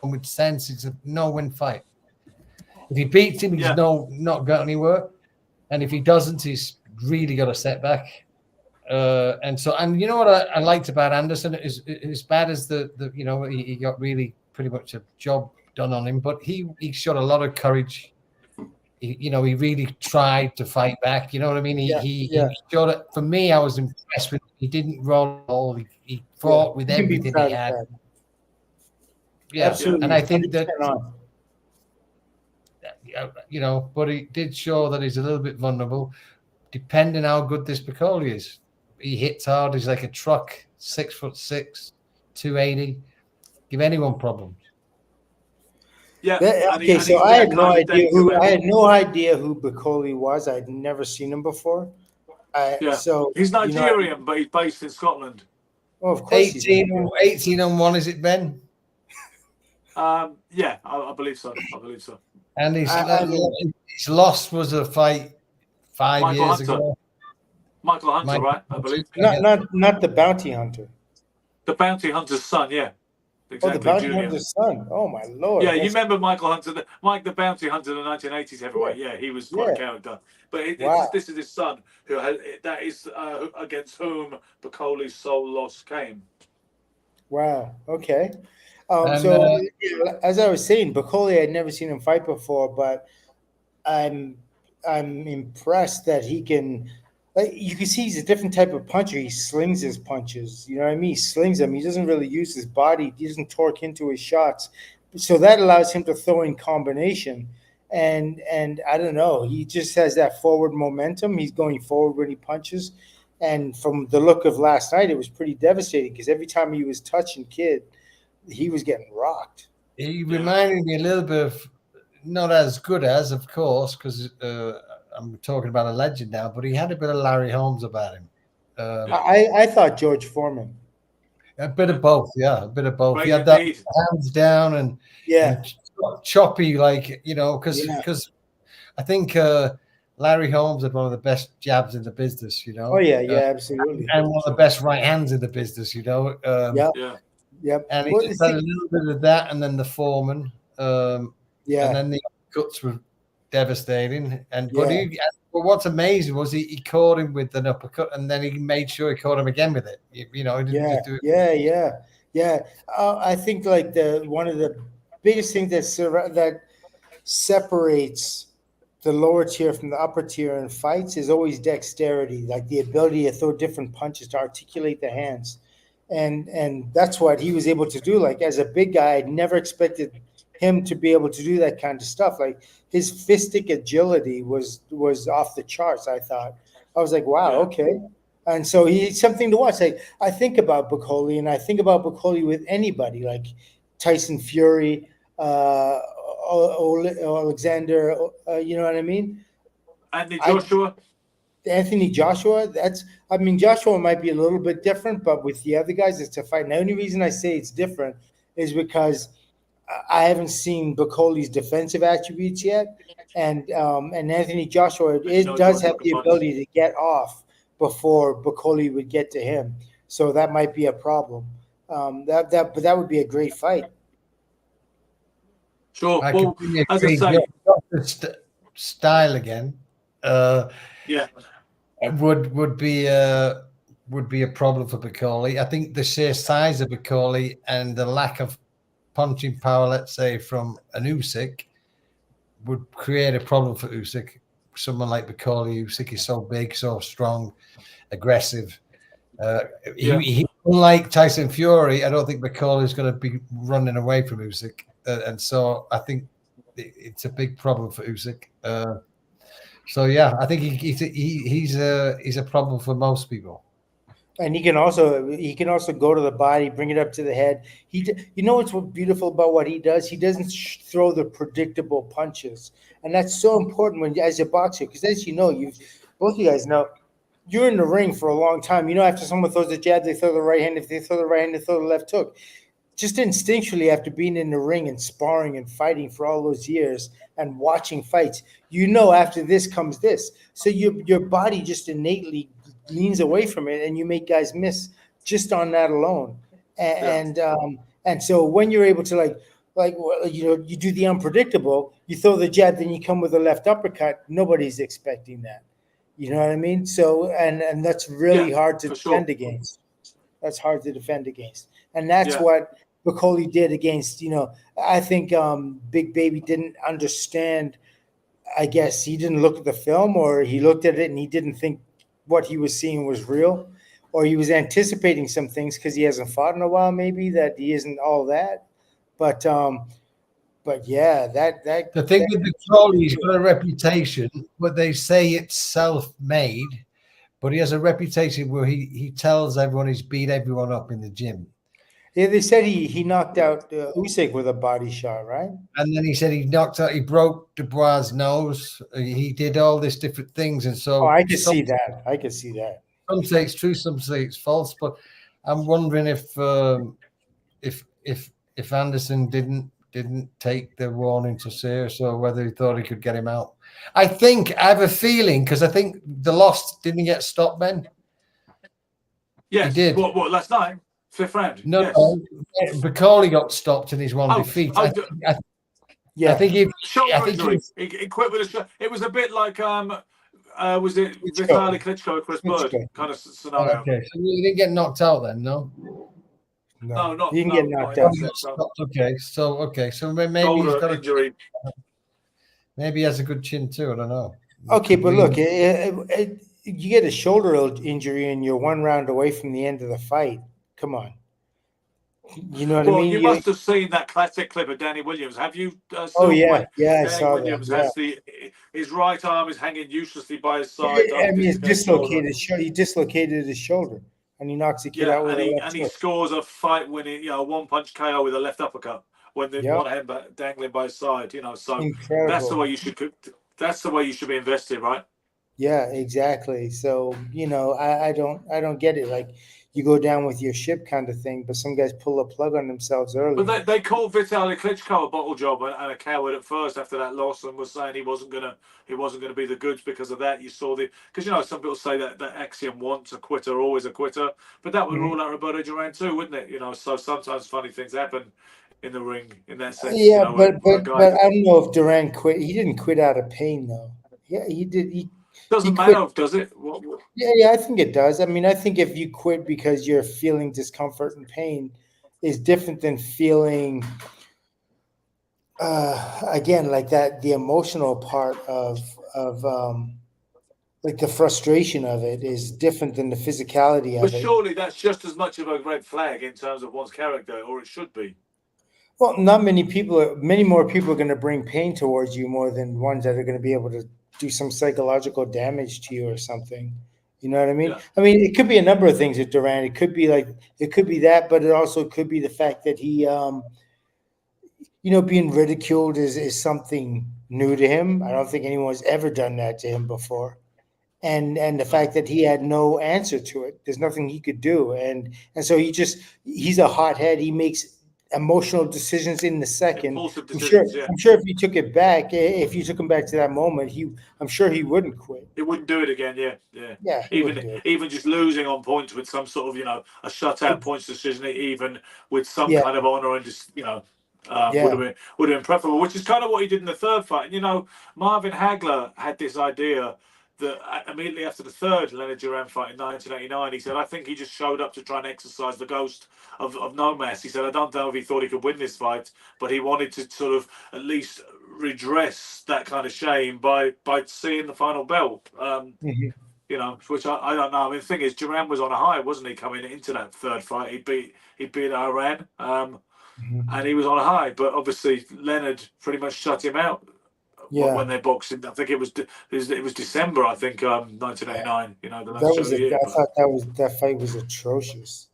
with sense, it's a no-win fight. If he beats him, he's not got anywhere, and if he doesn't, he's really got a setback. And you know what I liked about Anderson is as bad as the you know, he got really pretty much a job done on him, but he showed a lot of courage. He really tried to fight back. You know what I mean? He showed it. For me, I was impressed with. He didn't roll all. He fought with everything he had. Yeah, absolutely. And I think that, you know, but he did show that he's a little bit vulnerable, depending how good this Bacoli is. He hits hard. He's like a truck, 6'6", 280. Give anyone problems. Yeah. Okay, so I had no idea who Bacoli was. I'd never seen him before. So he's Nigerian, but he's based in Scotland. Oh, of course. 18-1, is it, Ben? Yeah, I believe so. And his loss was a fight 5 years ago. Michael Hunter, right? I believe. Not the bounty hunter. The bounty hunter's son, yeah. Exactly, the bounty hunter's son. Oh my lord! Yeah, you remember Michael Hunter, Mike the bounty hunter, the 1980s heavyweight. Yeah, he was quite a character. But this is his son, that is against whom Bacoli's sole loss came. Wow. Okay. So as I was saying, Bacoli, I'd never seen him fight before, but I'm impressed that he can. You can see he's a different type of puncher. He slings his punches. You know what I mean? He slings them. He doesn't really use his body. He doesn't torque into his shots. So that allows him to throw in combination. And I don't know. He just has that forward momentum. He's going forward when he punches. And from the look of last night, it was pretty devastating because every time he was touching Kid, he was getting rocked. He reminded me a little bit of, not as good as, of course, because I'm talking about a legend now, but he had a bit of Larry Holmes about him. I thought George Foreman. A bit of both, yeah, a bit of both. He had that hands down and choppy, like, you know, because I think Larry Holmes had one of the best jabs in the business, you know. Oh yeah, absolutely, and one of the best right hands in the business, you know. Yep. And he just had a little bit of that, and then the Foreman, and then the cuts were devastating. But what's amazing was he caught him with an uppercut, and then he made sure he caught him again with it. You know, he didn't just do it. I think like one of the biggest things that separates the lower tier from the upper tier in fights is always dexterity, like the ability to throw different punches, to articulate the hands. And that's what he was able to do. Like, as a big guy, I'd never expected him to be able to do that kind of stuff. Like, his fistic agility was off the charts, I thought. I was like, wow, okay. And so he's something to watch. Like, I think about Bacoli, and I think about Bacoli with anybody, like Tyson Fury, Alexander, you know what I mean? Anthony Joshua, Joshua might be a little bit different, but with the other guys, it's a fight. And the only reason I say it's different is because I haven't seen Bacoli's defensive attributes yet, and Anthony Joshua does have the ability to get off before Bacoli would get to him, so that might be a problem. But that would be a great fight. Sure. Well, as I say, style again. Would be a problem for Bacoli. I think the sheer size of Bacoli and the lack of punching power, let's say, from an Usyk would create a problem for Usyk. Someone like Bakoli, Usyk is so big, so strong, aggressive. Unlike Tyson Fury, I don't think Bakoli is going to be running away from Usyk, and so I think it's a big problem for Usyk. So yeah, I think he's a problem for most people. And he can also go to the body, bring it up to the head. You know what's beautiful about what he does? He doesn't throw the predictable punches, and that's so important when as a boxer, because as you know, both you guys know, you're in the ring for a long time. You know, after someone throws a jab, they throw the right hand. If they throw the right hand, they throw the left hook. Just instinctually, after being in the ring and sparring and fighting for all those years and watching fights, you know after this comes this. So your body just innately leans away from it, and you make guys miss just on that alone. And so when you're able to you do the unpredictable, you throw the jab, then you come with a left uppercut. Nobody's expecting that. You know what I mean? So and that's really hard to defend against. That's hard to defend against, and that's what Bakoli did against. I think Big Baby didn't understand. I guess he didn't look at the film, or he looked at it and he didn't think what he was seeing was real, or he was anticipating some things because he hasn't fought in a while, maybe that he isn't all that. But yeah, the thing with Bakoli, he's got a reputation, but they say it's self-made, but he has a reputation where he tells everyone he's beat everyone up in the gym. Yeah, they said he knocked out Usyk with a body shot, right? And then he said he broke Dubois' nose. He did all these different things, and so I could see that. I could see that. Some say it's true, some say it's false. But I'm wondering if Anderson didn't take the warning to serious, or whether he thought he could get him out. I have a feeling, because I think the loss didn't get stopped, Ben. Yes. He did. What last night? 5th round. No, yes. Bakoli got stopped in his one defeat. I think he quit with a shot. It was a bit like was it Vitaly Klitschko, Chris Bird kind of scenario? Okay, so he didn't get knocked out then, no? No, not. He didn't get knocked out. Okay, so maybe he's got injury. Maybe he has a good chin too. I don't know. Okay, but look, you get a shoulder injury and you're 1 round away from the end of the fight. Come on. You know what I mean? You must have seen that classic clip of Danny Williams. Have you? I saw Williams that. Has his right arm is hanging uselessly by his side. He's dislocated. He dislocated his shoulder, and he knocks the kid out with a left hook. He scores a fight-winning, 1-punch KO with a left uppercut when the one hand dangling by his side. So incredible. That's the way you should. That's the way you should be invested, right? Yeah, exactly. So I don't get it. Like, you go down with your ship kind of thing, but some guys pull a plug on themselves early. But they called Vitaly Klitschko a bottle job and a coward at first after that loss, and was saying he wasn't gonna be the goods because of that. You saw because some people say that axiom, once a quitter, always a quitter, but that would rule out Roberto Duran too, wouldn't it? So sometimes funny things happen in the ring in that sense. Yeah, but I don't know if Duran quit. He didn't quit out of pain though. Yeah, he did. Doesn't matter, does it? Yeah, I think it does. I mean, I think if you quit because you're feeling discomfort and pain is different than feeling, again, like that, the emotional part of like the frustration of it is different than the physicality of it. But surely that's just as much of a red flag in terms of one's character, or it should be. Well, many more people are going to bring pain towards you more than ones that are going to be able to do some psychological damage to you or something. You know what I mean? Yeah. I mean, it could be a number of things with Duran. It could be that, but it also could be the fact that he, being ridiculed is something new to him. I don't think anyone's ever done that to him before. And the fact that he had no answer to it, there's nothing he could do. And so he's a hothead. He makes emotional decisions in the second. I'm sure if you took it back, if you took him back to that moment, I'm sure he wouldn't quit. He wouldn't do it again. Yeah. Even just losing on points with some sort of a shutout points decision, even with some kind of honor and just would have been preferable. Which is kind of what he did in the third fight. Marvin Hagler had this idea that immediately after the third Leonard Duran fight in 1989, he said, I think he just showed up to try and exercise the ghost of Nomas. He said, I don't know if he thought he could win this fight, but he wanted to sort of at least redress that kind of shame by seeing the final bell. You know, which I don't know. I mean, the thing is, Duran was on a high, wasn't he, coming into that third fight? He beat Iran, and he was on a high. But obviously, Leonard pretty much shut him out. Yeah. When they boxed him, I think it was December. I think 1989. You know, the last show of the year. I thought that fight was atrocious.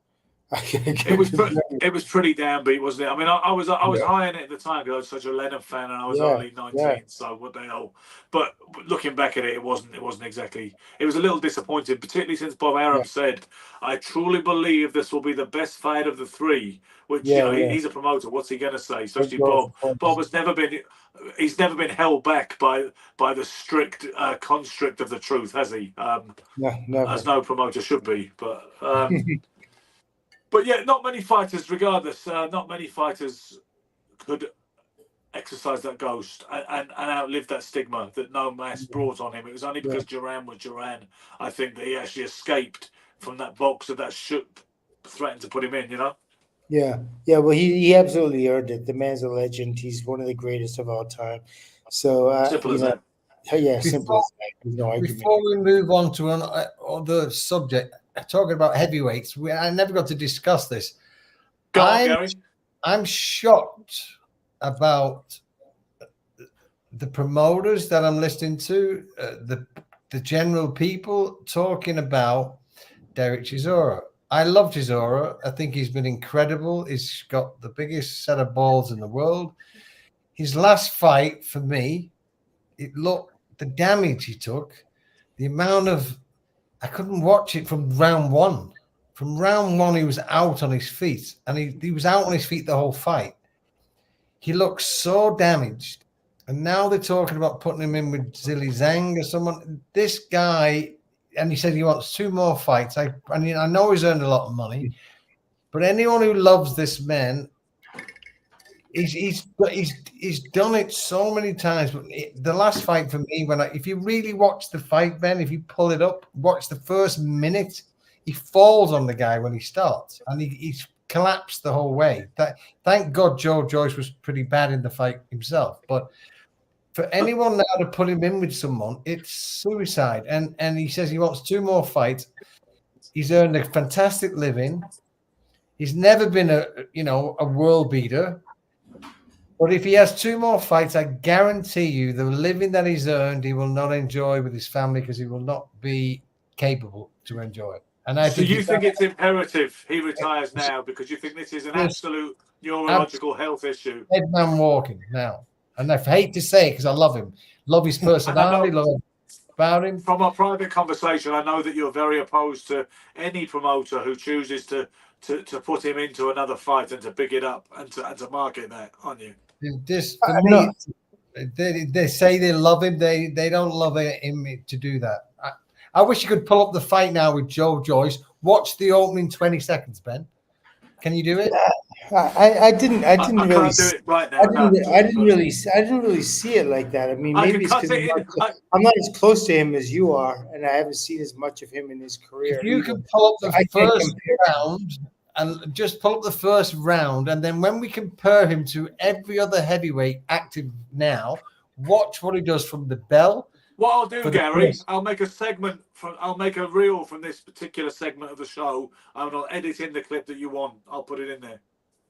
It was pretty downbeat, wasn't it? I mean, I was high in it at the time because I was such a Leonard fan, and I was only 19. So what the hell? But looking back at it, it wasn't exactly. It was a little disappointing, particularly since Bob Arum said, "I truly believe this will be the best fight of the three." Which he's a promoter. What's he going to say? Especially Bob. Bob has never been. He's never been held back by the strict constrict of the truth, has he? Never. As no promoter should be, but. But yeah, not many fighters, regardless, not many fighters could exercise that ghost and outlive that stigma that Nomas brought on him. It was only because Duran was Duran, I think, that he actually escaped from that box that threatened to put him in, you know? Yeah. Well, he absolutely earned it. The man's a legend. He's one of the greatest of all time. So simple as that. Yeah, simple as that. No argument. Before we move on to another subject, talking about heavyweights, I never got to discuss this. Go on, Gary. I'm shocked about the promoters that I'm listening to, the general people talking about Derek Chisora. I love Chisora. I think he's been incredible. He's got the biggest set of balls in the world. His last fight, for me, the damage he took, the amount of, I couldn't watch it from round one. From round one, he was out on his feet, and he was out on his feet the whole fight. He looked so damaged, and now they're talking about putting him in with Zhilei Zhang or someone. This guy, and he said he wants 2 more fights. I know he's earned a lot of money, but anyone who loves this man, he's done it so many times. But the last fight for me, if you really watch the fight, Ben, if you pull it up, watch the first minute, he falls on the guy when he starts, and he's collapsed the whole way. Thank God Joe Joyce was pretty bad in the fight himself, but for anyone now to put him in with someone, it's suicide. And he says he wants 2 more fights. He's earned a fantastic living. He's never been a world beater. But if he has 2 more fights, I guarantee you the living that he's earned, he will not enjoy with his family because he will not be capable to enjoy it. And I think it's imperative he retires now because you think this is an absolute neurological health issue? Dead man walking now. And I hate to say it because I love him. Love his personality, love about him. From our private conversation, I know that you're very opposed to any promoter who chooses to put him into another fight and to big it up and to market that, aren't you? For me, they say they love him. They don't love him to do that. I wish you could pull up the fight now with Joe Joyce. Watch the opening 20 seconds, Ben. Can you do it? I didn't really. Can't do it right now. I didn't really see it like that. I mean, maybe it's because I'm not as close to him as you are, and I haven't seen as much of him in his career. If you can pull up the first round and just pull up the first round, and then when we compare him to every other heavyweight active now, watch what he does from the bell. What I'll do, Gary, I'll make a reel from this particular segment of the show, and I'll edit in the clip that you want. I'll put it in there.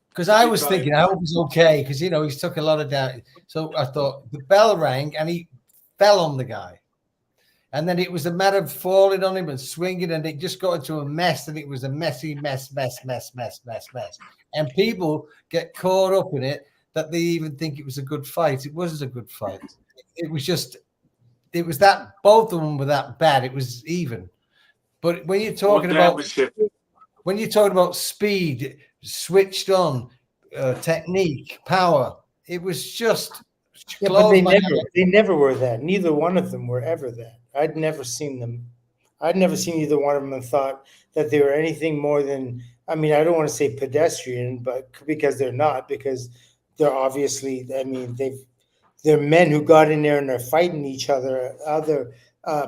Because I was thinking, I hope he's okay, because he's took a lot of damage. So I thought the bell rang and he fell on the guy, and then it was a matter of falling on him and swinging, and it just got into a mess, and it was a messy mess. And people get caught up in it that they even think it was a good fight. It wasn't a good fight. It was that both of them were that bad. It was even. But when you're talking about speed, switched on, technique, power, it was just. Yeah, but they never were that. Neither one of them were ever that. I'd never seen them. I'd never seen either one of them and thought that they were anything more than. I mean, I don't want to say pedestrian, but because they're not, because they're obviously. I mean, they're men who got in there and they're fighting each other, other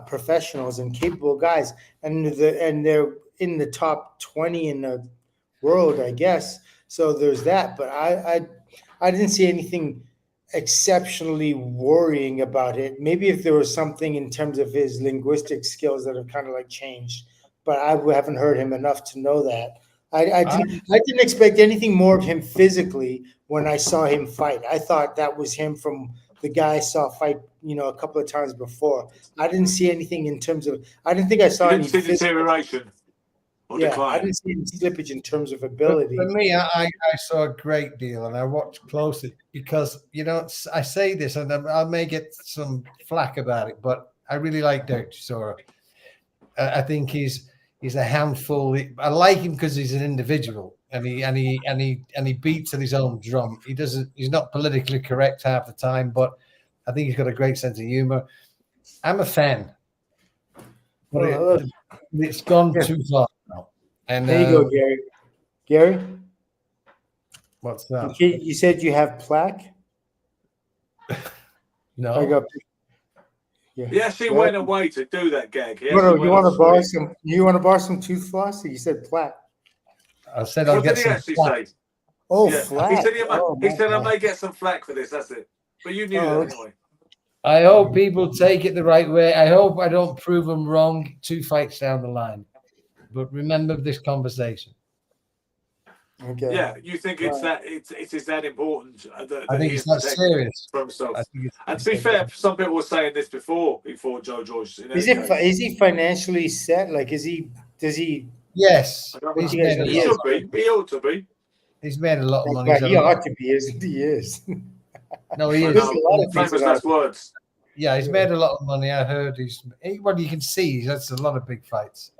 professionals and capable guys, and they're in the top 20 in the world, I guess. So there's that, but I didn't see anything exceptionally worrying about it. Maybe if there was something in terms of his linguistic skills that have kind of like changed, but I haven't heard him enough to know that. I didn't expect anything more of him physically when I saw him fight. I thought that was him from the guy I saw fight, a couple of times before. I didn't see anything in terms of. I didn't think I saw any deterioration. I didn't see any slippage in terms of ability. For me, I saw a great deal, and I watched closely because I say this, and I may get some flack about it, but I really like Derek Chisora. I think he's a handful. I like him because he's an individual, and he beats at his own drum. He's not politically correct half the time, but I think he's got a great sense of humor. I'm a fan, but it's gone too far. And there you go, Gary. Gary, what's that? You said you have plaque. No, I got. He actually went away to do that gag. You want to borrow some? You want to borrow some tooth floss? You said plaque. I said I'll get some. What did he actually say? Oh, flack. He said I may get some flack for this. That's it. But you knew that anyway. I hope people take it the right way. I hope I don't prove them wrong 2 fights down the line. But remember this conversation. Okay. Yeah, you think it's that important? I think it's that serious for himself. And to be fair, some people were saying this before he fought Joe Joyce. Is he financially set? Like, does he? Yes, he should be. He ought to be. He's made a lot of money. He ought to be, isn't he? Is. No, he is. Famous last words. Yeah, he's made a lot of money. I heard well, you can see that's a lot of big fights.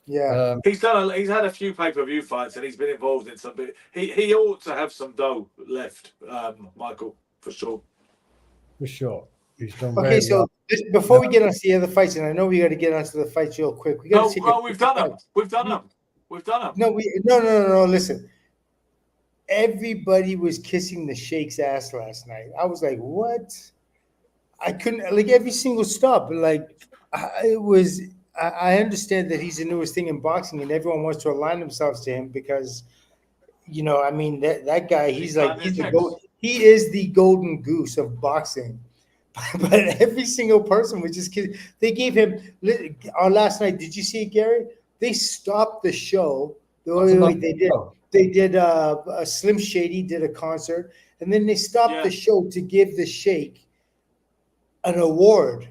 Yeah, he's had a few pay-per-view fights, and he's been involved in some. He ought to have some dough left, Michael, for sure. For sure, he's done. Okay, so before we get on to the other fights, and I know we got to get onto the fights real quick. We got to we've done them. We've done them. No. Listen, everybody was kissing the Sheik's ass last night. I was like, what? I couldn't every single stop. It was. I understand that he's the newest thing in boxing, and everyone wants to align themselves to him because, that guy. He is the golden goose of boxing. But every single person was just kidding. They gave him last night. Did you see it, Gary? They stopped the show. They did. A Slim Shady did a concert, and then they stopped the show to give the Sheikh an award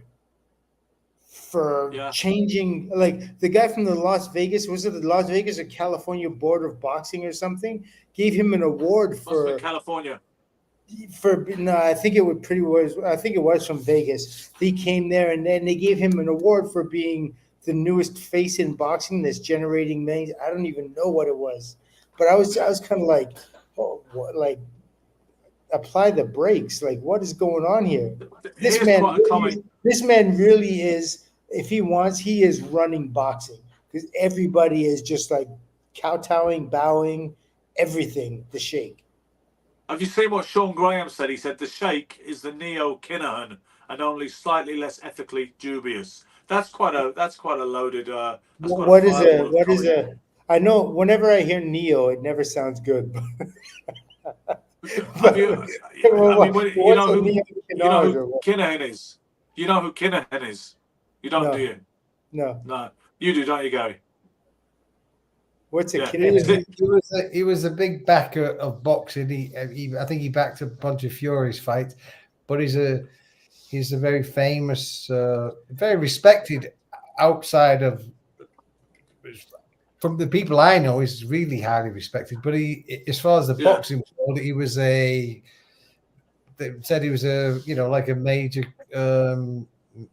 for changing, the guy from the Las Vegas, was it the Las Vegas or California Board of Boxing or something, gave him an award for California. I think it was from Vegas. He came there and then they gave him an award for being the newest face in boxing that's generating millions. I don't even know what it was, but I was kind of like, apply the brakes. Like, what is going on here? This man really is. If he wants, he is running boxing because everybody is just like kowtowing, bowing, everything. The Sheikh. Have you seen what Sean Graham said? He said the Sheikh is the Neo Kinahan and only slightly less ethically dubious. That's quite a loaded. What is a? I know. Whenever I hear Neo, it never sounds good. You know who Kinahan is? You know who Kinahan is? You don't, do you? No. You do, don't you, Gary? What's a Kinahan? He was a big backer of boxing. I think he backed a bunch of Fury's fights, but he's a very famous, very respected outside of. From the people I know, he's really highly respected. But as far as the boxing world, he was they said he was like a major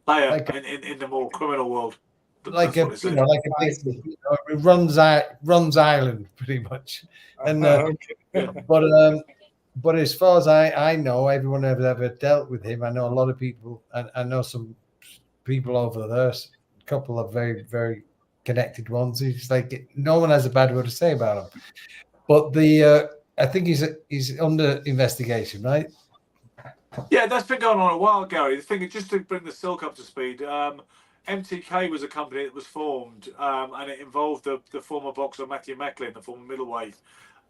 player in the more criminal world. Like a big, runs Ireland pretty much. And but as far as I know, everyone ever dealt with him. I know a lot of people, and I know some people over there. A couple of very, very connected ones. He's like, no one has a bad word to say about him. But I think he's under investigation, right? Yeah, that's been going on a while, Gary. The thing is, just to bring the Silk up to speed, MTK was a company that was formed, and it involved the former boxer Matthew Macklin, the former middleweight,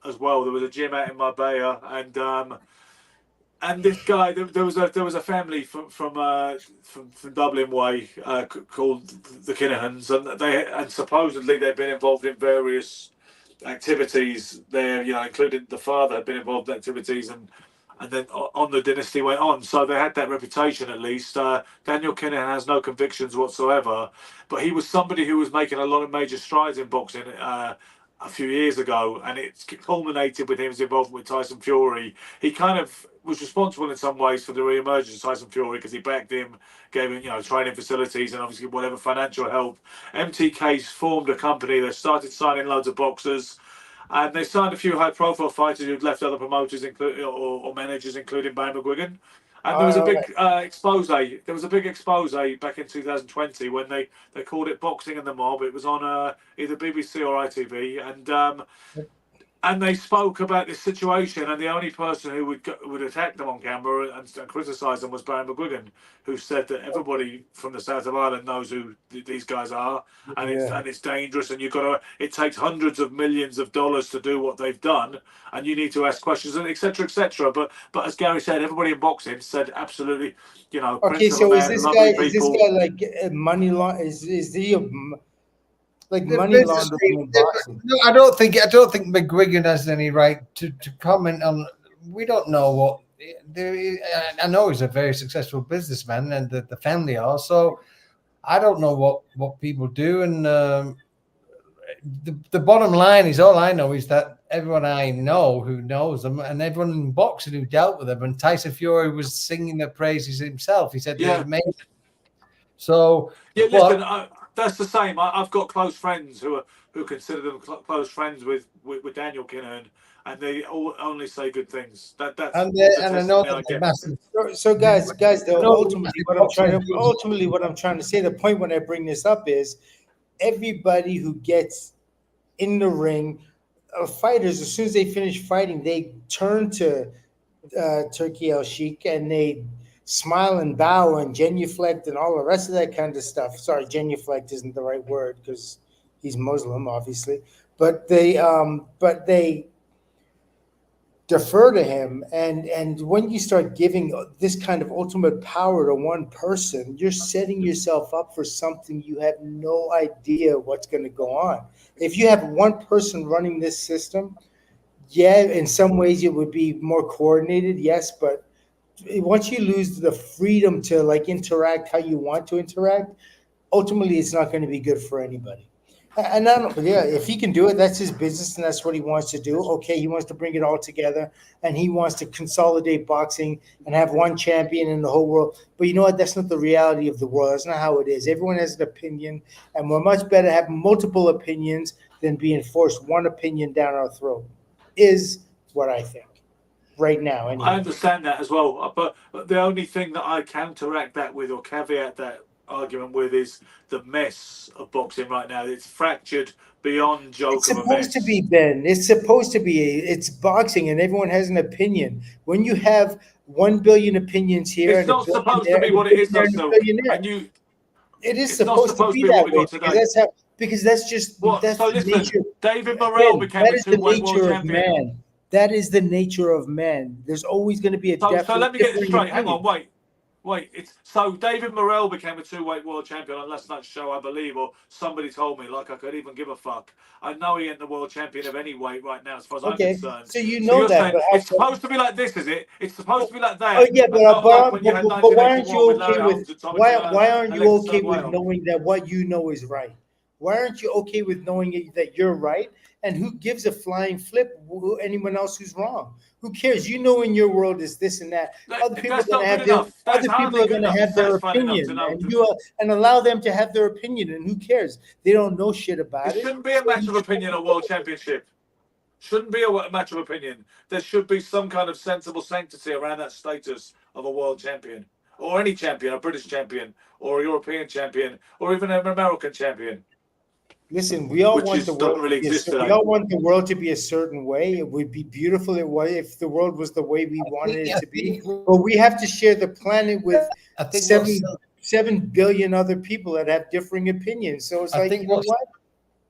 as well. There was a gym out in Marbella, and this guy, there was a family from Dublin way called the Kinahans, and supposedly they'd been involved in various activities there, including the father had been involved in activities, and then on the dynasty went on. So they had that reputation, at least. Daniel Kinahan has no convictions whatsoever, but he was somebody who was making a lot of major strides in boxing a few years ago, and it culminated with his involvement with Tyson Fury. He kind of was responsible in some ways for the re-emergence of Tyson Fury, because he backed him, gave him, training facilities and obviously whatever financial help. MTK's formed a company. They started signing loads of boxers, and they signed a few high-profile fighters who'd left other promoters, including or managers, including Barry McGuigan. And there was a big expose. There was a big expose back in 2020 when they called it Boxing and the Mob. It was on either BBC or ITV, and they spoke about this situation. And the only person who would attack them on camera and criticise them was Barry McGuigan, who said that everybody from the south of Ireland knows who these guys are, and it's dangerous, and it takes hundreds of millions of dollars to do what they've done, and you need to ask questions, and etc. etc. But as Gary said, everybody in boxing said absolutely, Okay, so is this guy like money laundering? Is he like money laundering in boxing? No, I don't think McGuigan has any right to comment on. We don't know what. I know he's a very successful businessman, and the family are. So I don't know what people do, and the bottom line is, all I know is that everyone I know who knows them, and everyone in boxing who dealt with them, and Tyson Fury was singing their praises himself. He said they're amazing. So listen, that's the same. I've got close friends who consider them close friends with Daniel Kinahan, and they only say good things. That's and I know that they're massive. So guys, ultimately what I'm trying to say, the point when I bring this up is, everybody who gets in the ring, fighters, as soon as they finish fighting, they turn to Turki El-Sheikh and they smile and bow and genuflect and all the rest of that kind of stuff. Sorry, genuflect isn't the right word because he's Muslim, obviously. But they defer to him, and when you start giving this kind of ultimate power to one person, you're setting yourself up for something you have no idea what's going to go on. If you have one person running this system, in some ways it would be more coordinated, yes, but once you lose the freedom to interact how you want to interact, ultimately it's not going to be good for anybody. And if he can do it, that's his business, and that's what he wants to do. Okay, he wants to bring it all together, and he wants to consolidate boxing and have one champion in the whole world. But you know what? That's not the reality of the world. That's not how it is. Everyone has an opinion, and we're much better to have multiple opinions than being forced one opinion down our throat, is what I think right now. Anyway. I understand that as well, but the only thing that I counteract that with, or caveat that argument with, is the mess of boxing right now. It's fractured beyond joke. It's supposed to be, Ben. It's supposed to be. It's boxing, and everyone has an opinion. When you have 1 billion opinions here, it's not supposed to be what it is. It is supposed to be that way because that's just that's so the listen, nature. David Morrell became a two-weight world champion. That is the nature of man. There's always going to be a definite. So let me get it straight. Hang on, wait. So David Morrell became a two-weight world champion on last night's show, I believe, or somebody told me, like I could even give a fuck. I know he ain't the world champion of any weight right now, as far as I'm concerned. So you know that. It's supposed to be like this, is it? It's supposed to be like that. Oh yeah, but why aren't you okay with why aren't you okay with knowing that what you know is right? Why aren't you okay with knowing that you're right? And who gives a flying flip? Anyone else who's wrong? Who cares? You know, in your world is this and that. Other people are going to have their opinion, and allow them to have their opinion. And who cares? They don't know shit about it. It shouldn't be a match of opinion, a world championship. Shouldn't be a match of opinion. There should be some kind of sensible sanctity around that status of a world champion, or any champion, a British champion, or a European champion, or even an American champion. Listen, we all want the world. We all want the world to be a certain way. It would be beautiful if the world was the way we wanted it to be. But we have to share the planet with 7 billion other people that have differing opinions. So it's you know what?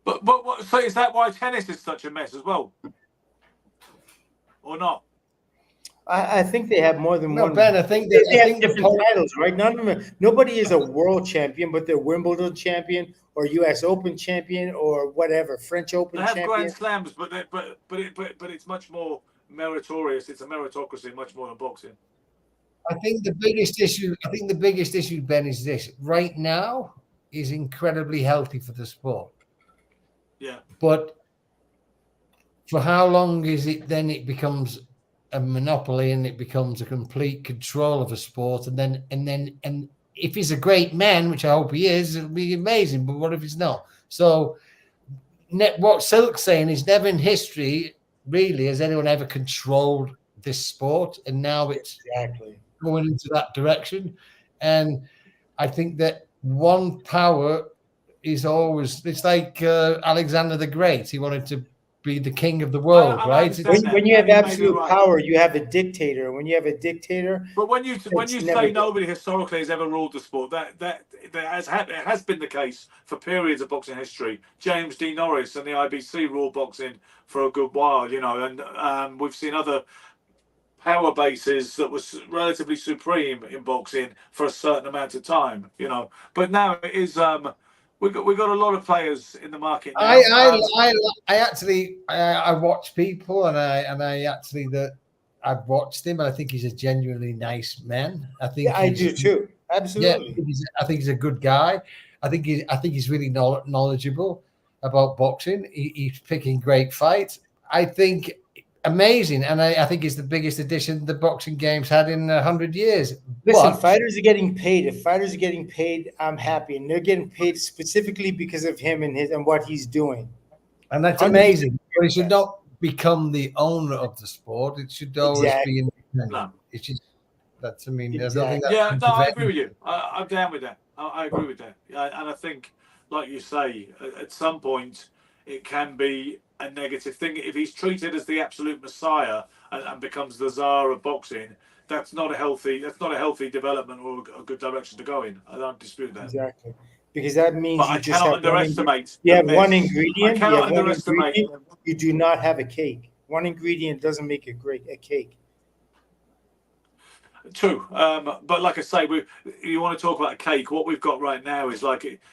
But so is that why tennis is such a mess as well, or not? I think they have more than one. Ben, I think they have different titles, right? Nobody is a world champion, but they're Wimbledon champion or U.S. Open champion or whatever, French Open champion. They have Grand Slams, but it's much more meritorious. It's a meritocracy much more than boxing. I think the biggest issue, Ben, is this. Right now is incredibly healthy for the sport. Yeah. But for how long is it then it becomes a monopoly and it becomes a complete control of a sport, and if he's a great man, which I hope he is, it'll be amazing. But what if he's not? So what Silk's saying is never in history really has anyone ever controlled this sport, and now it's going into that direction. And I think that one power is always, it's like Alexander the Great. He wanted to be the king of the world, right? When you have absolute power, you have a dictator. When you have a dictator, but when you say nobody historically has ever ruled the sport, that has been the case for periods of boxing history. James D. Norris and the IBC ruled boxing for a good while, you know, and we've seen other power bases that was relatively supreme in boxing for a certain amount of time, you know. But now it is. We got a lot of players in the market now. I watch people, and I've watched him, and I think he's a genuinely nice man. I think I do too. Absolutely. Yeah, I think he's a good guy. I think he's really knowledgeable about boxing. He's picking great fights. I think amazing, and I think he's the biggest addition the boxing game's had in 100 years. Listen, fighters are getting paid. If fighters are getting paid, I'm happy, and they're getting paid specifically because of him and what he's doing. And that's amazing. But he should not become the owner of the sport. It should always be independent. No. It's just that's. I mean, there's nothing. I agree with you. I'm down with that. I agree with that. And I think, like you say, at some point it can be a negative thing if he's treated as the absolute messiah and becomes the czar of boxing. That's not a healthy development or a good direction to go in. I don't dispute that. Exactly, because that means I cannot underestimate. You have one ingredient. I cannot underestimate. You do not have a cake. One ingredient doesn't make a cake. True, but like I say, you want to talk about a cake. What we've got right now is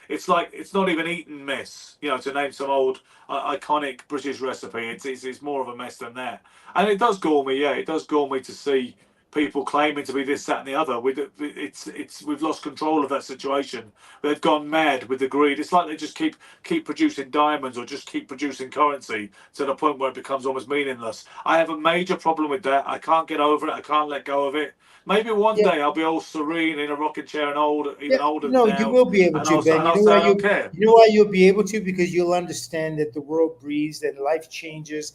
it's not even Eton mess. You know, to name some old iconic British recipe, it's more of a mess than that. And it does gall me. Yeah, it does gall me to see people claiming to be this, that, and the other. We've lost control of that situation. They've gone mad with the greed. It's like they just keep producing diamonds or just keep producing currency to the point where it becomes almost meaningless. I have a major problem with that. I can't get over it. I can't let go of it. Maybe one day I'll be all serene in a rocking chair and older. No, now, you will be able to, Ben. You know why you'll be able to? Because you'll understand that the world breathes, that life changes.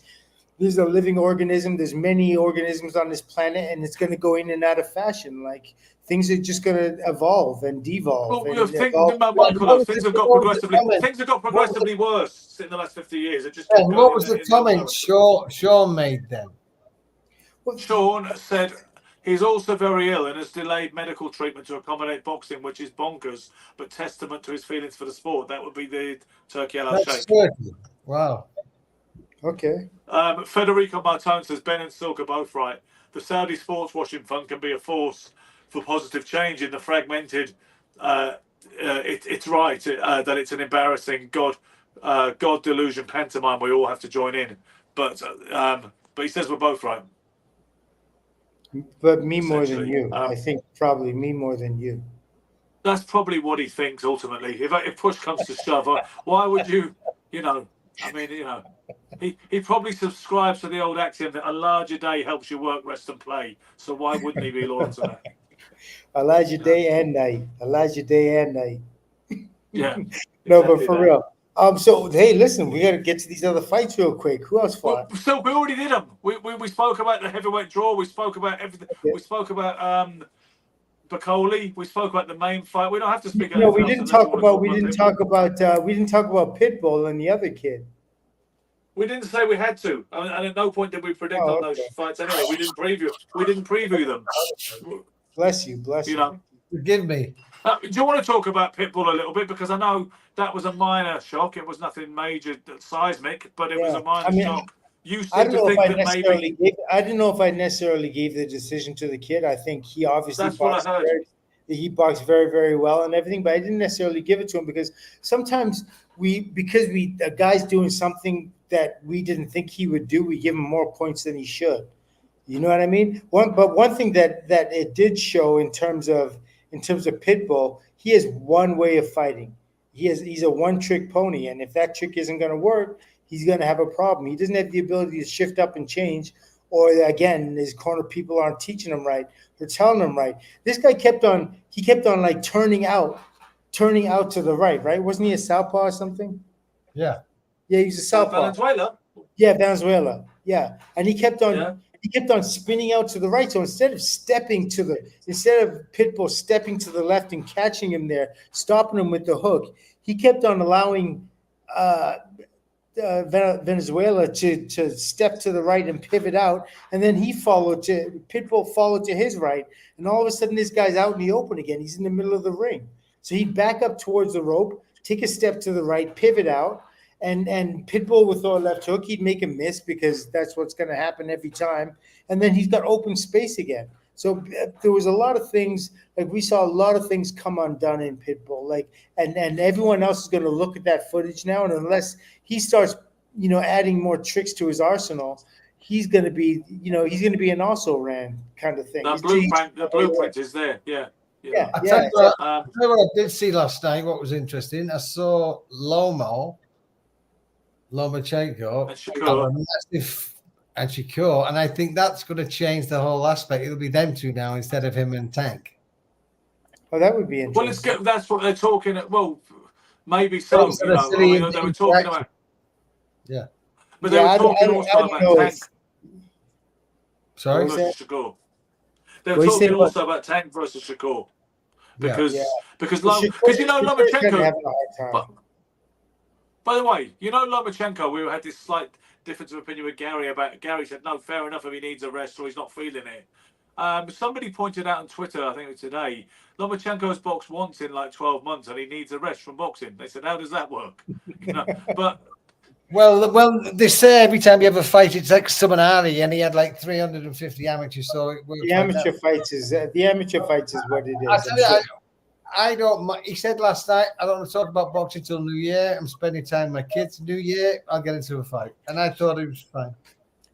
There's a living organism. There's many organisms on this planet, and it's going to go in and out of fashion. Like things are just going to evolve and devolve. Well, things have got progressively worse in the last 50 years. What was the comment Sean made then? Well, Sean said he's also very ill and has delayed medical treatment to accommodate boxing, which is bonkers, but testament to his feelings for the sport. That would be the Turkey al-Sheikh. Wow. Okay. Federico Martone says Ben and Silk are both right. The Saudi sports washing fund can be a force for positive change in the fragmented. It's right that it's an embarrassing God delusion pantomime we all have to join in. But he says we're both right. But me more than you. I think probably me more than you. That's probably what he thinks ultimately. If push comes to shove, why would you? I mean, he probably subscribes to the old axiom that a larger day helps you work, rest, and play. So why wouldn't he be loyal to that? A larger day and night. A larger day and night. Yeah. No, but for real. So hey, listen, we got to get to these other fights real quick. Who else fought? Well, so we already did them. We spoke about the heavyweight draw. We spoke about everything. Okay. We spoke about Bacoli. We spoke about the main fight. We don't have to speak. No, we didn't talk about Pitbull and the other kid. We didn't say we had to, and at no point did we predict those fights. Anyway, we didn't preview them. Bless you. You know, Forgive me. Do you want to talk about Pitbull a little bit? Because I know that was a minor shock. It was nothing major, seismic, but it was a minor shock. You seem to think that maybe... I didn't know if I necessarily gave the decision to the kid. I think he obviously boxed he boxed very, very well and everything, but I didn't necessarily give it to him because sometimes a guy's doing something that we didn't think he would do, we give him more points than he should. You know what I mean? One thing that it did show in terms of Pitbull, he has one way of fighting. He's a one-trick pony, and if that trick isn't going to work, he's going to have a problem. He doesn't have the ability to shift up and change, or again, his corner people aren't teaching him right or telling him right. This guy kept on like turning out to the right? Wasn't he a southpaw or something? Yeah. Yeah, he's a southpaw. Venezuela. Yeah, Venezuela. Yeah, and he kept on. Yeah. He kept on spinning out to the right. So instead of Pitbull stepping to the left and catching him there, stopping him with the hook, he kept on allowing Venezuela to step to the right and pivot out. And then Pitbull followed to his right. And all of a sudden, this guy's out in the open again. He's in the middle of the ring. So he'd back up towards the rope, take a step to the right, pivot out. And Pitbull with a left hook, he'd make a miss because that's what's going to happen every time. And then he's got open space again. So there was a lot of things, like we saw a lot of things come undone in Pitbull. Like, and everyone else is going to look at that footage now. And unless he starts, adding more tricks to his arsenal, he's going to be an also-ran kind of thing. The blueprint is there. Yeah. Yeah. I tell you what I did see last night, what was interesting. I saw Lomachenko and Shakur, and I think that's going to change the whole aspect. It'll be them two now instead of him and Tank. Oh, that would be interesting. Well, that's what they're talking. Well, maybe so. They were talking about. Yeah, but they were talking also about Tank. Sorry, versus Shakur. They were talking also about Tank versus Shakur because Lomachenko. By the way, Lomachenko, we had this slight difference of opinion with Gary about. Gary said, no, fair enough if he needs a rest or he's not feeling it. Somebody pointed out on Twitter, I think it was today, Lomachenko's boxed once in like 12 months and he needs a rest from boxing. They said, how does that work? But well, they say every time you have a fight, it's like Sumanari, and he had like 350 amateurs. So the amateur fights is what it is. I don't. He said last night, I don't want to talk about boxing till New Year. I'm spending time with my kids. New Year, I'll get into a fight. And I thought it was fine.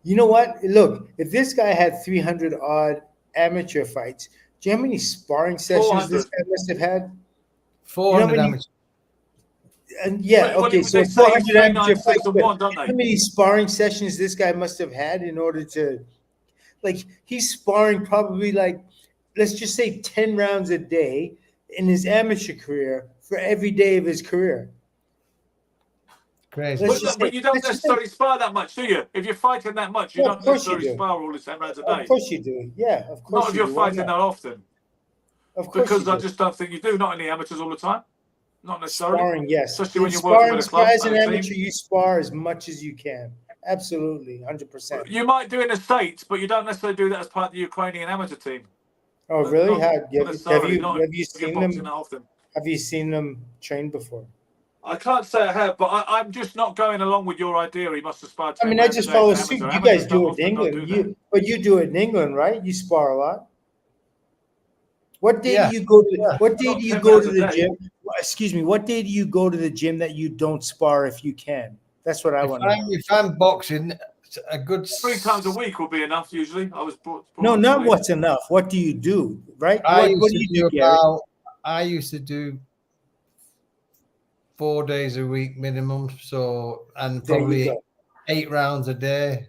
You know what? Look, if this guy had 300 odd amateur fights, do you know how many sparring sessions this guy must have had? 400 amateurs. And so 400 amateur fights. How many sparring sessions this guy must have had in order to, like, he's sparring probably like, let's just say 10 rounds a day in his amateur career for every day of his career. Crazy. But you don't necessarily spar that much, do you? If you're fighting that much, you don't necessarily spar all the 10 rounds a day. Of course you do. Yeah, of course. Not if you're fighting that often. Of course. Because I just don't think you do. Not in the amateurs all the time. Not necessarily. Sparring, yes. Especially when you're working with a club. As an amateur, you spar as much as you can. Absolutely, 100%. You might do in the States, but you don't necessarily do that as part of the Ukrainian amateur team. Oh, really? Have you seen them? Have you seen them train before? I can't say I have, but I'm just not going along with your idea. He must have sparred. I mean, I just follow suit. You guys do it in England. But you do it in England, right? You spar a lot. What day do you go to? What day do you go to the gym? Excuse me. What day do you go to the gym that you don't spar if you can? That's what I want to know. If I'm boxing, a good 3 times a week will be enough usually. No, not what's enough. What do you do? Right? What do you do, Gary? I used to do 4 days a week minimum. So, and probably 8 rounds a day.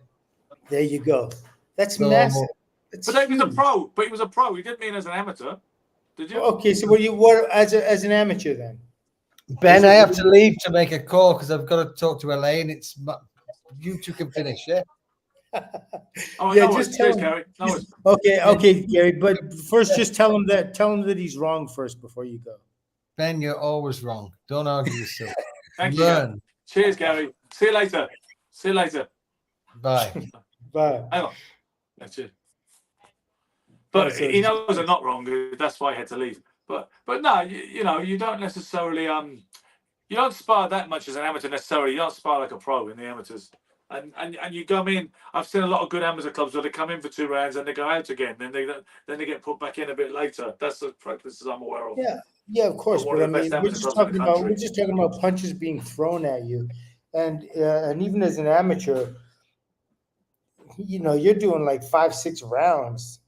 There you go. That's massive. But he was a pro. But he was a pro. He didn't mean as an amateur. Did you? Okay, so what as an amateur then? Ben, I have to leave to make a call because I've got to talk to Elaine. It's you two can finish, yeah. Just tell him. Gary. Okay, Gary. But first, just tell him that he's wrong first before you go. Ben, you're always wrong. Don't argue yourself. Thank you. Cheers, Gary. See you later. Bye. Bye. Hang on. That's it. But he knows I'm not wrong. That's why I had to leave. But no, you know, you don't necessarily you don't spar that much as an amateur necessarily. You don't spar like a pro in the amateurs. And you come in. I've seen a lot of good amateur clubs where they come in for 2 rounds and they go out again. Then they get put back in a bit later. That's the practices I'm aware of. Yeah, of course. But I mean, we're just talking about punches being thrown at you, and even as an amateur, you know, you're doing like 5-6 rounds.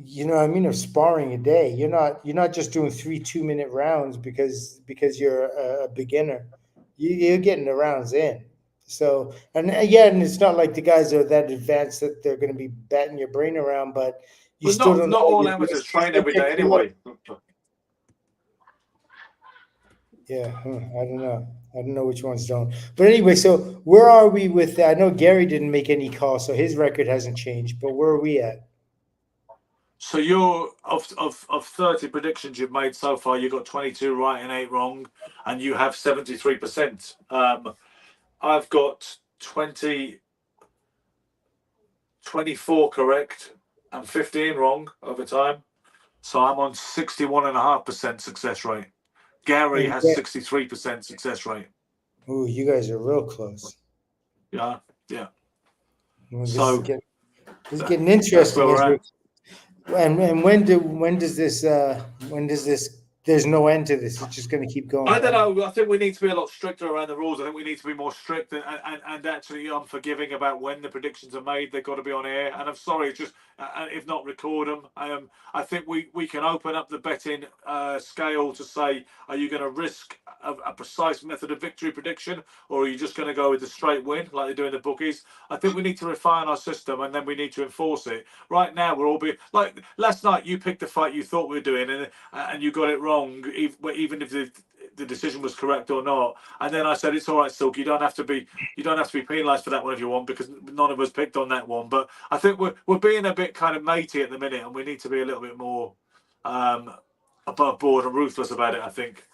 You know what I mean, of sparring a day. You're not just doing 3 2-minute rounds because you're a beginner. You're getting the rounds in. So, and again, it's not like the guys are that advanced that they're going to be batting your brain around, but you still don't. Not all amateurs train every day anyway. Yeah, I don't know. I don't know which ones don't. But anyway, so where are we with? I know Gary didn't make any calls, so his record hasn't changed. But where are we at? So you're of 30 predictions you've made so far, you got 22 right and 8 wrong, and you have 73%. I've got 24 correct and 15 wrong over time. So I'm on 61.5% success rate. Gary has 63% success rate. Ooh, you guys are real close. Yeah. Well, this is getting interesting. And when does this there's no end to this? It's just going to keep going. I don't know. I think we need to be a lot stricter around the rules. I think we need to be more strict and actually unforgiving about when the predictions are made. They've got to be on air. And I'm sorry, just if not record them. I think we can open up the betting scale to say, are you going to risk a precise method of victory prediction, or are you just going to go with the straight win like they do in the bookies? I think we need to refine our system, and then we need to enforce it. Right now, we're all being like last night. You picked the fight you thought we were doing, and you got it wrong. Even if the decision was correct or not, and then I said it's all right, Silk. You don't have to be penalised for that one if you want, because none of us picked on that one. But I think we're being a bit kind of matey at the minute, and we need to be a little bit more above board and ruthless about it, I think.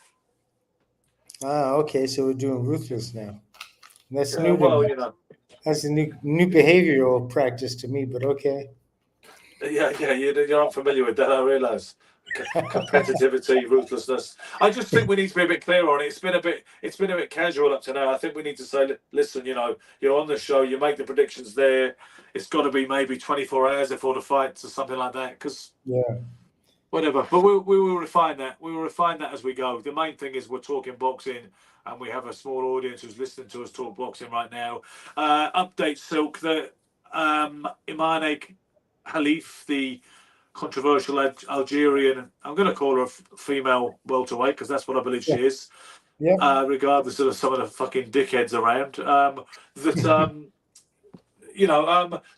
Okay, so we're doing ruthless now. That's new. Well, you know, that's a new behavioral practice to me, but okay. Yeah, you're unfamiliar with that, I realise. Competitivity, ruthlessness. I just think we need to be a bit clearer on it. It's been a bit casual up to now. I think we need to say, listen, you know, you're on the show, you make the predictions there. It's got to be maybe 24 hours before the fights or something like that. Because whatever. But we will refine that. We will refine that as we go. The main thing is we're talking boxing, and we have a small audience who's listening to us talk boxing right now. Update, Silk, that Imane Khalif, the controversial Algerian, I'm going to call her a female welterweight because that's what I believe she is. Regardless of some of the fucking dickheads around.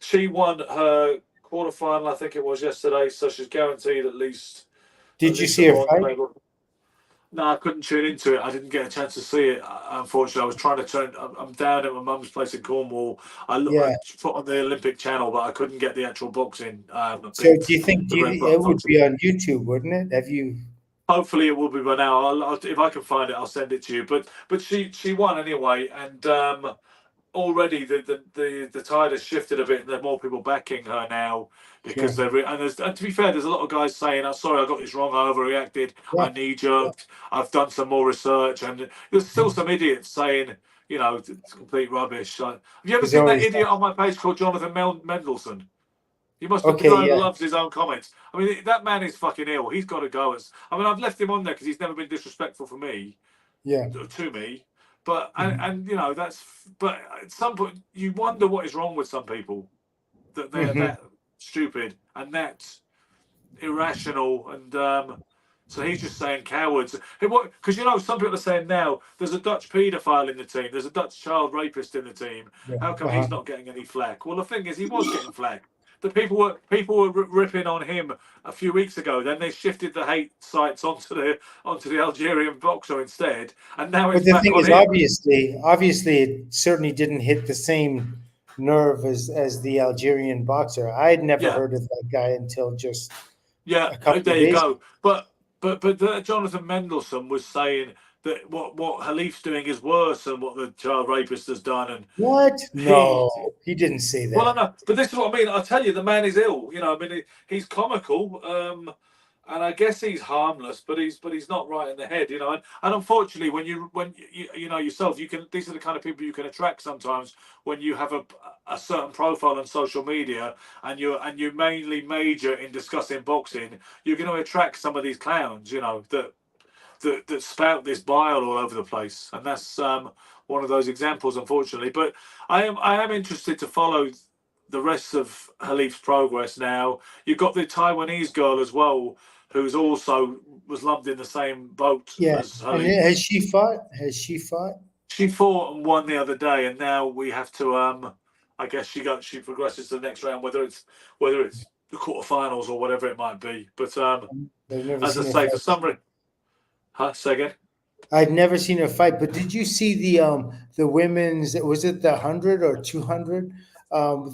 She won her quarterfinal, I think it was yesterday, so she's guaranteed at least. Did you see her fight? No, I couldn't tune into it. I didn't get a chance to see it. Unfortunately, I was trying to turn. I'm down at my mum's place in Cornwall. I put on the Olympic channel, but I couldn't get the actual boxing. So do you think it would be on YouTube, wouldn't it? Have you? Hopefully, it will be by now. I'll, if I can find it, I'll send it to you. But she won anyway, and already the tide has shifted a bit, and there are more people backing her now because and to be fair, there's a lot of guys saying, "I'm sorry, I got this wrong. I overreacted. I knee-jerked. I've done some more research," and there's still some idiots saying, you know, it's complete rubbish. Have you ever seen that idiot on my page called Jonathan Mendelsohn? You must have loves his own comments. I mean, that man is fucking ill. He's got to go. I've left him on there because he's never been disrespectful for me. To me. But and you know but at some point you wonder what is wrong with some people, that they're that stupid and that irrational, and so he's just saying cowards. Because you know some people are saying now there's a Dutch paedophile in the team, there's a Dutch child rapist in the team. How come he's not getting any flack? Well, the thing is, he was getting flack. The people were ripping on him a few weeks ago. Then they shifted the hate sites onto the Algerian boxer instead, and now it's back on him. But the thing is, obviously, it certainly didn't hit the same nerve as the Algerian boxer. I had never heard of that guy until just a couple there of you days go. But Jonathan Mendelsohn was saying that what Khalif's doing is worse than what the child rapist has done. And what? No, he didn't say that. Well, I know, but this is what I mean. I tell you, the man is ill. You know, I mean, he's comical, And I guess he's harmless, but he's not right in the head, you know. And unfortunately, when you know yourself, you can. These are the kind of people you can attract sometimes when you have a certain profile on social media, and you mainly major in discussing boxing. You're going to attract some of these clowns, you know, that spout this bile all over the place, and that's one of those examples, unfortunately. But I am interested to follow the rest of Halif's progress now. You've got the Taiwanese girl as well, who's also was lumped in the same boat as And Halif. has she fought? She fought and won the other day, and now we have to. I guess she progresses to the next round, whether it's the quarterfinals or whatever it might be. But as I say, for some reason, say again. I'd never seen her fight, but did you see the women's? Was it the 100 or 200?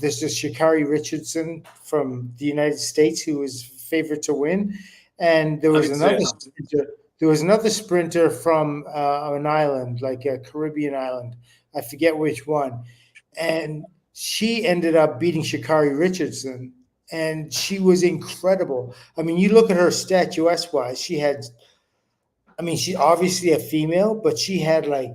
There's this Sha'Carri Richardson from the United States who was favored to win, and there was another sprinter from an island, like a Caribbean island. I forget which one, and she ended up beating Sha'Carri Richardson, and she was incredible. I mean, you look at her statuesque-wise, she's obviously a female, but she had like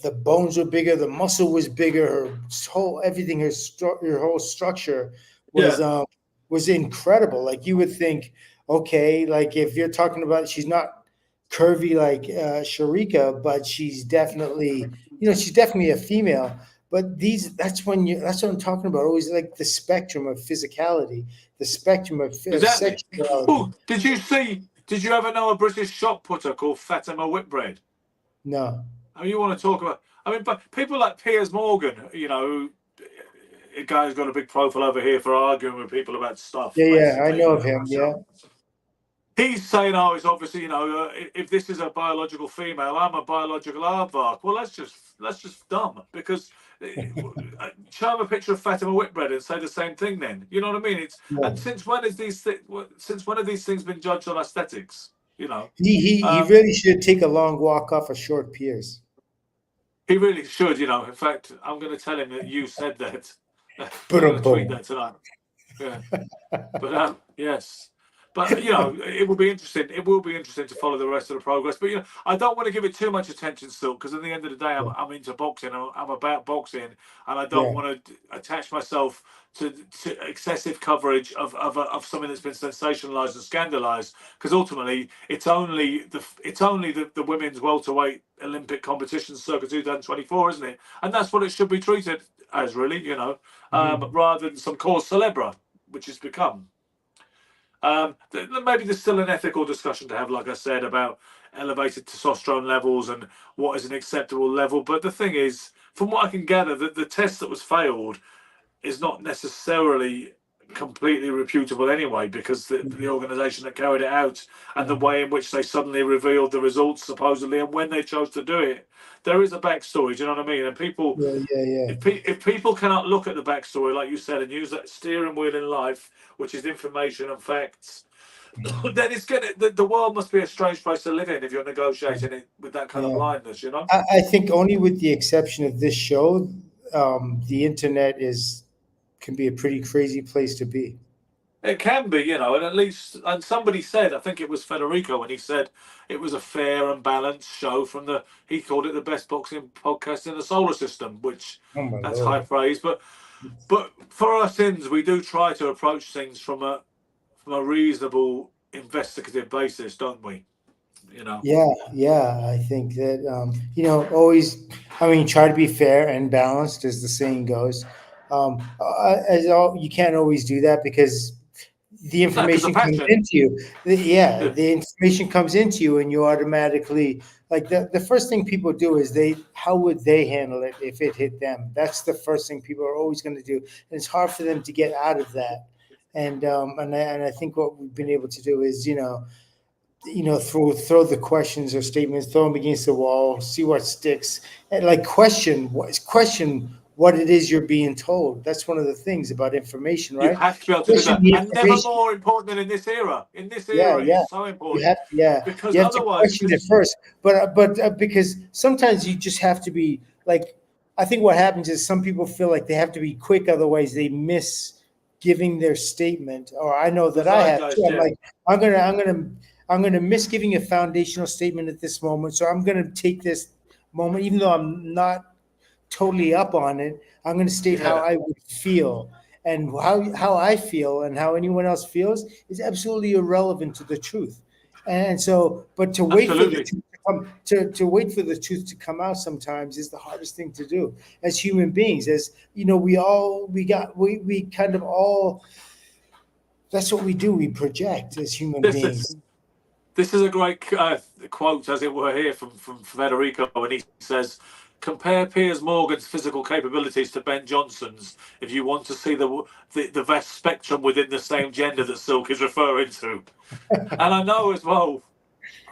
the bones were bigger, the muscle was bigger, her whole structure was incredible. Like you would think, okay, like if you're talking about, she's not curvy like Sharika, but she's definitely a female. But that's what I'm talking about. Always like the spectrum of physicality, the spectrum of sexuality. Oh, did you ever know a British shot putter called Fatima Whitbread? No. I mean, you want to talk about? I mean, but people like Piers Morgan, you know, a guy who's got a big profile over here for arguing with people about stuff. Yeah, I know of him. Yeah. He's saying, "Oh, it's obviously, you know, if this is a biological female, I'm a biological aardvark." Well, that's just dumb, because show him a picture of Fatima Whitbread and say the same thing. Then you know what I mean? And since when have these things been judged on aesthetics? You know, he really should take a long walk off a short Piers. He really should. You know, in fact, I'm going to tell him that you said that. I'm going to tweet that tonight. Yeah, but yes. But, you know, it will be interesting. It will be interesting to follow the rest of the progress. But, you know, I don't want to give it too much attention still, because at the end of the day, I'm into boxing. I'm about boxing, and I don't want to attach myself to excessive coverage of something that's been sensationalized and scandalized, because ultimately it's only the women's welterweight Olympic competition circa 2024, isn't it? And that's what it should be treated as, really, you know, rather than some cause célèbre, which it's become. Maybe there's still an ethical discussion to have, like I said, about elevated testosterone levels and what is an acceptable level. But the thing is, from what I can gather, that the test that was failed is not necessarily completely reputable anyway, because the organization that carried it out and the way in which they suddenly revealed the results supposedly and when they chose to do it, there is a backstory. Do you know what I mean? And people, if people cannot look at the backstory, like you said, and use that steering wheel in life, which is information and facts, then it's the world must be a strange place to live in if you're negotiating it with that kind of blindness, you know. I think only with the exception of this show, the internet can be a pretty crazy place to be. It can be, you know, and somebody said, I think it was Federico, when he said it was a fair and balanced show he called it the best boxing podcast in the solar system, which that's high praise. But for our sins, we do try to approach things from a reasonable investigative basis, don't we? You know. Yeah. I think that you know, always. I mean, try to be fair and balanced, as the saying goes. You can't always do that, because the information comes into you. The information comes into you, and you automatically, like, the first thing people do is how would they handle it if it hit them? That's the first thing people are always going to do, and it's hard for them to get out of that. And I think what we've been able to do is, you know, throw the questions or statements, throw them against the wall, see what sticks, and like question what it is you're being told. That's one of the things about information, right? You have to be able to do that. And never more important than in this era. In this era, it's so important. Because otherwise, to question it first. But because sometimes you just have to be like, I think what happens is some people feel like they have to be quick, otherwise they miss giving their statement, or I know that I have too. I'm like, I'm gonna miss giving a foundational statement at this moment. So I'm gonna take this moment, even though I'm not totally up on it. I'm gonna state how I would feel. And how I feel and how anyone else feels is absolutely irrelevant to the truth. And so, but to wait for the truth to wait for the truth to come out sometimes is the hardest thing to do as human beings. As you know, we kind of all, that's what we do. We project as human beings. This is a great quote, as it were, here from Federico, and he says, compare Piers Morgan's physical capabilities to Ben Johnson's if you want to see the vast spectrum within the same gender that Silk is referring to. And I know as well,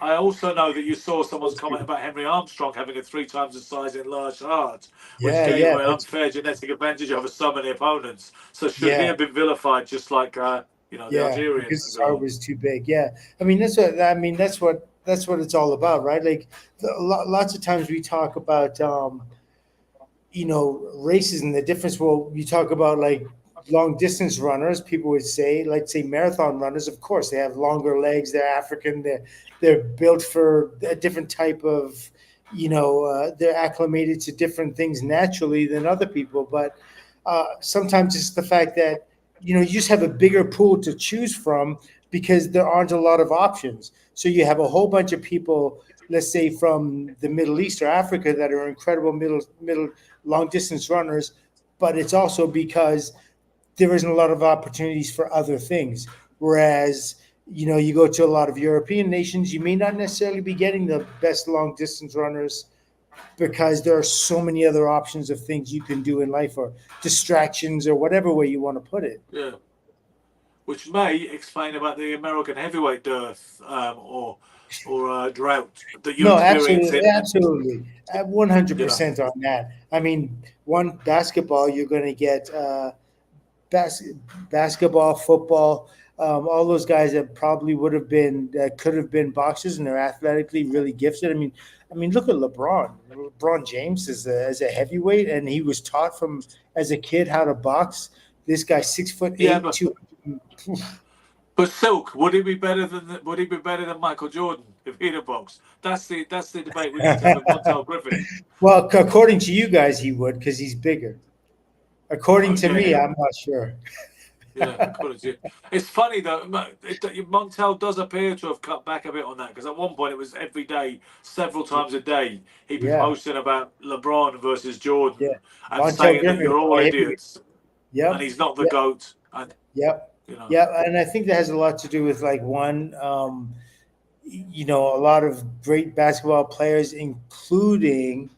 I also know that you saw someone's comment about Henry Armstrong having a 3 times the size enlarged heart, which gave him an unfair genetic advantage over so many opponents. So should he have been vilified just like the Algerian? Because his heart was too big. Yeah, I mean that's what it's all about, right? Like lots of times we talk about races and the difference. Well, you talk about like long distance runners, people would say, like say marathon runners, of course they have longer legs, they're African, they're built for a different type of, they're acclimated to different things naturally than other people. But sometimes it's the fact that you just have a bigger pool to choose from because there aren't a lot of options. So you have a whole bunch of people, let's say from the Middle East or Africa, that are incredible middle long distance runners, but it's also because there isn't a lot of opportunities for other things. Whereas, you go to a lot of European nations, you may not necessarily be getting the best long distance runners because there are so many other options of things you can do in life, or distractions, or whatever way you want to put it. Yeah. Which may explain about the American heavyweight dearth or drought that you experience. Absolutely. 100% on that. I mean, one, basketball, you're going to get basketball, football, all those guys that probably could have been boxers, and they're athletically really gifted. I mean, look at LeBron. LeBron James is a heavyweight, and he was taught as a kid how to box. This guy 6'8", 200. But Silk, would he be better than Michael Jordan if he'd have boxed? That's the debate we need to have with Montel Griffin. Well, according to you guys, he would, because he's bigger. According to me, I'm not sure. Yeah, according to you. It's funny though. Montel does appear to have cut back a bit on that, because at one point it was every day, several times a day, he'd be posting about LeBron versus Jordan and Montel saying Griffin, that you're all idiots. Yeah, and he's not the GOAT. And, and I think that has a lot to do with like one, a lot of great basketball players, including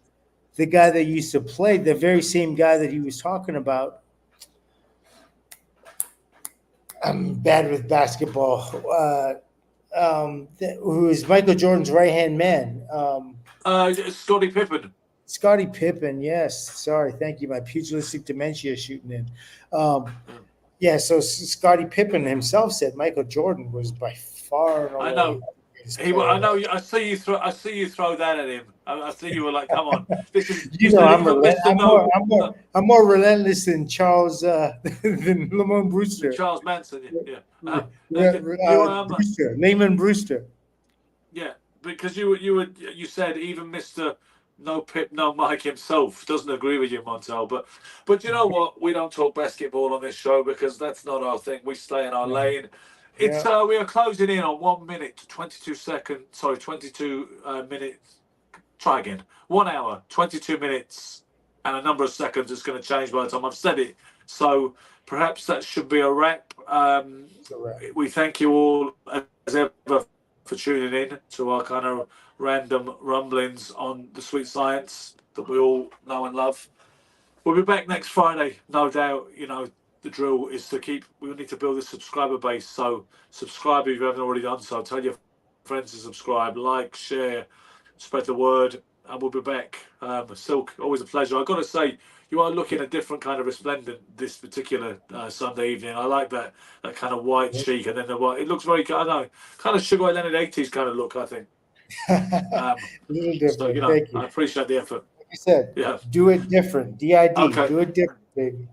the guy that used to play, the very same guy that he was talking about. I'm bad with basketball. Who is Michael Jordan's right-hand man? Scottie Pippen. Scottie Pippen, yes. Sorry, thank you. My pugilistic dementia is shooting in. So Scottie Pippen himself said Michael Jordan was by far and away. I know. I know. I see you throw that at him. I see you were like, "Come on, this is." I'm more relentless than Charles than Lamont Brewster. Charles Manson, Layman Brewster. Yeah, because you said even Mr. No Pip, no Mike himself doesn't agree with you, Montel. But you know what? We don't talk basketball on this show because that's not our thing. We stay in our lane. It's we are closing in on 1 minute, 22 seconds. Sorry, 22 minutes. Try again. 1 hour, 22 minutes, and a number of seconds. It's going to change by the time I've said it. So perhaps that should be a wrap. We thank you all as ever for tuning in to our kind of random rumblings on the sweet science that we all know and love. We'll be back next Friday, no doubt. The drill is we need to build a subscriber base. So subscribe if you haven't already done so. Tell your friends to subscribe, like, share, spread the word, and we'll be back. Silk, always a pleasure. I've got to say, you are looking a different kind of resplendent this particular Sunday evening. I like that kind of white cheek, and then the white. It looks very, kind of Sugar Ray Leonard 80s kind of look, I think. A little different. So, Thank you. I appreciate the effort. Like you said, do it different. DID, do it different, baby.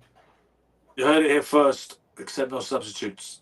You heard it here first. accept no substitutes.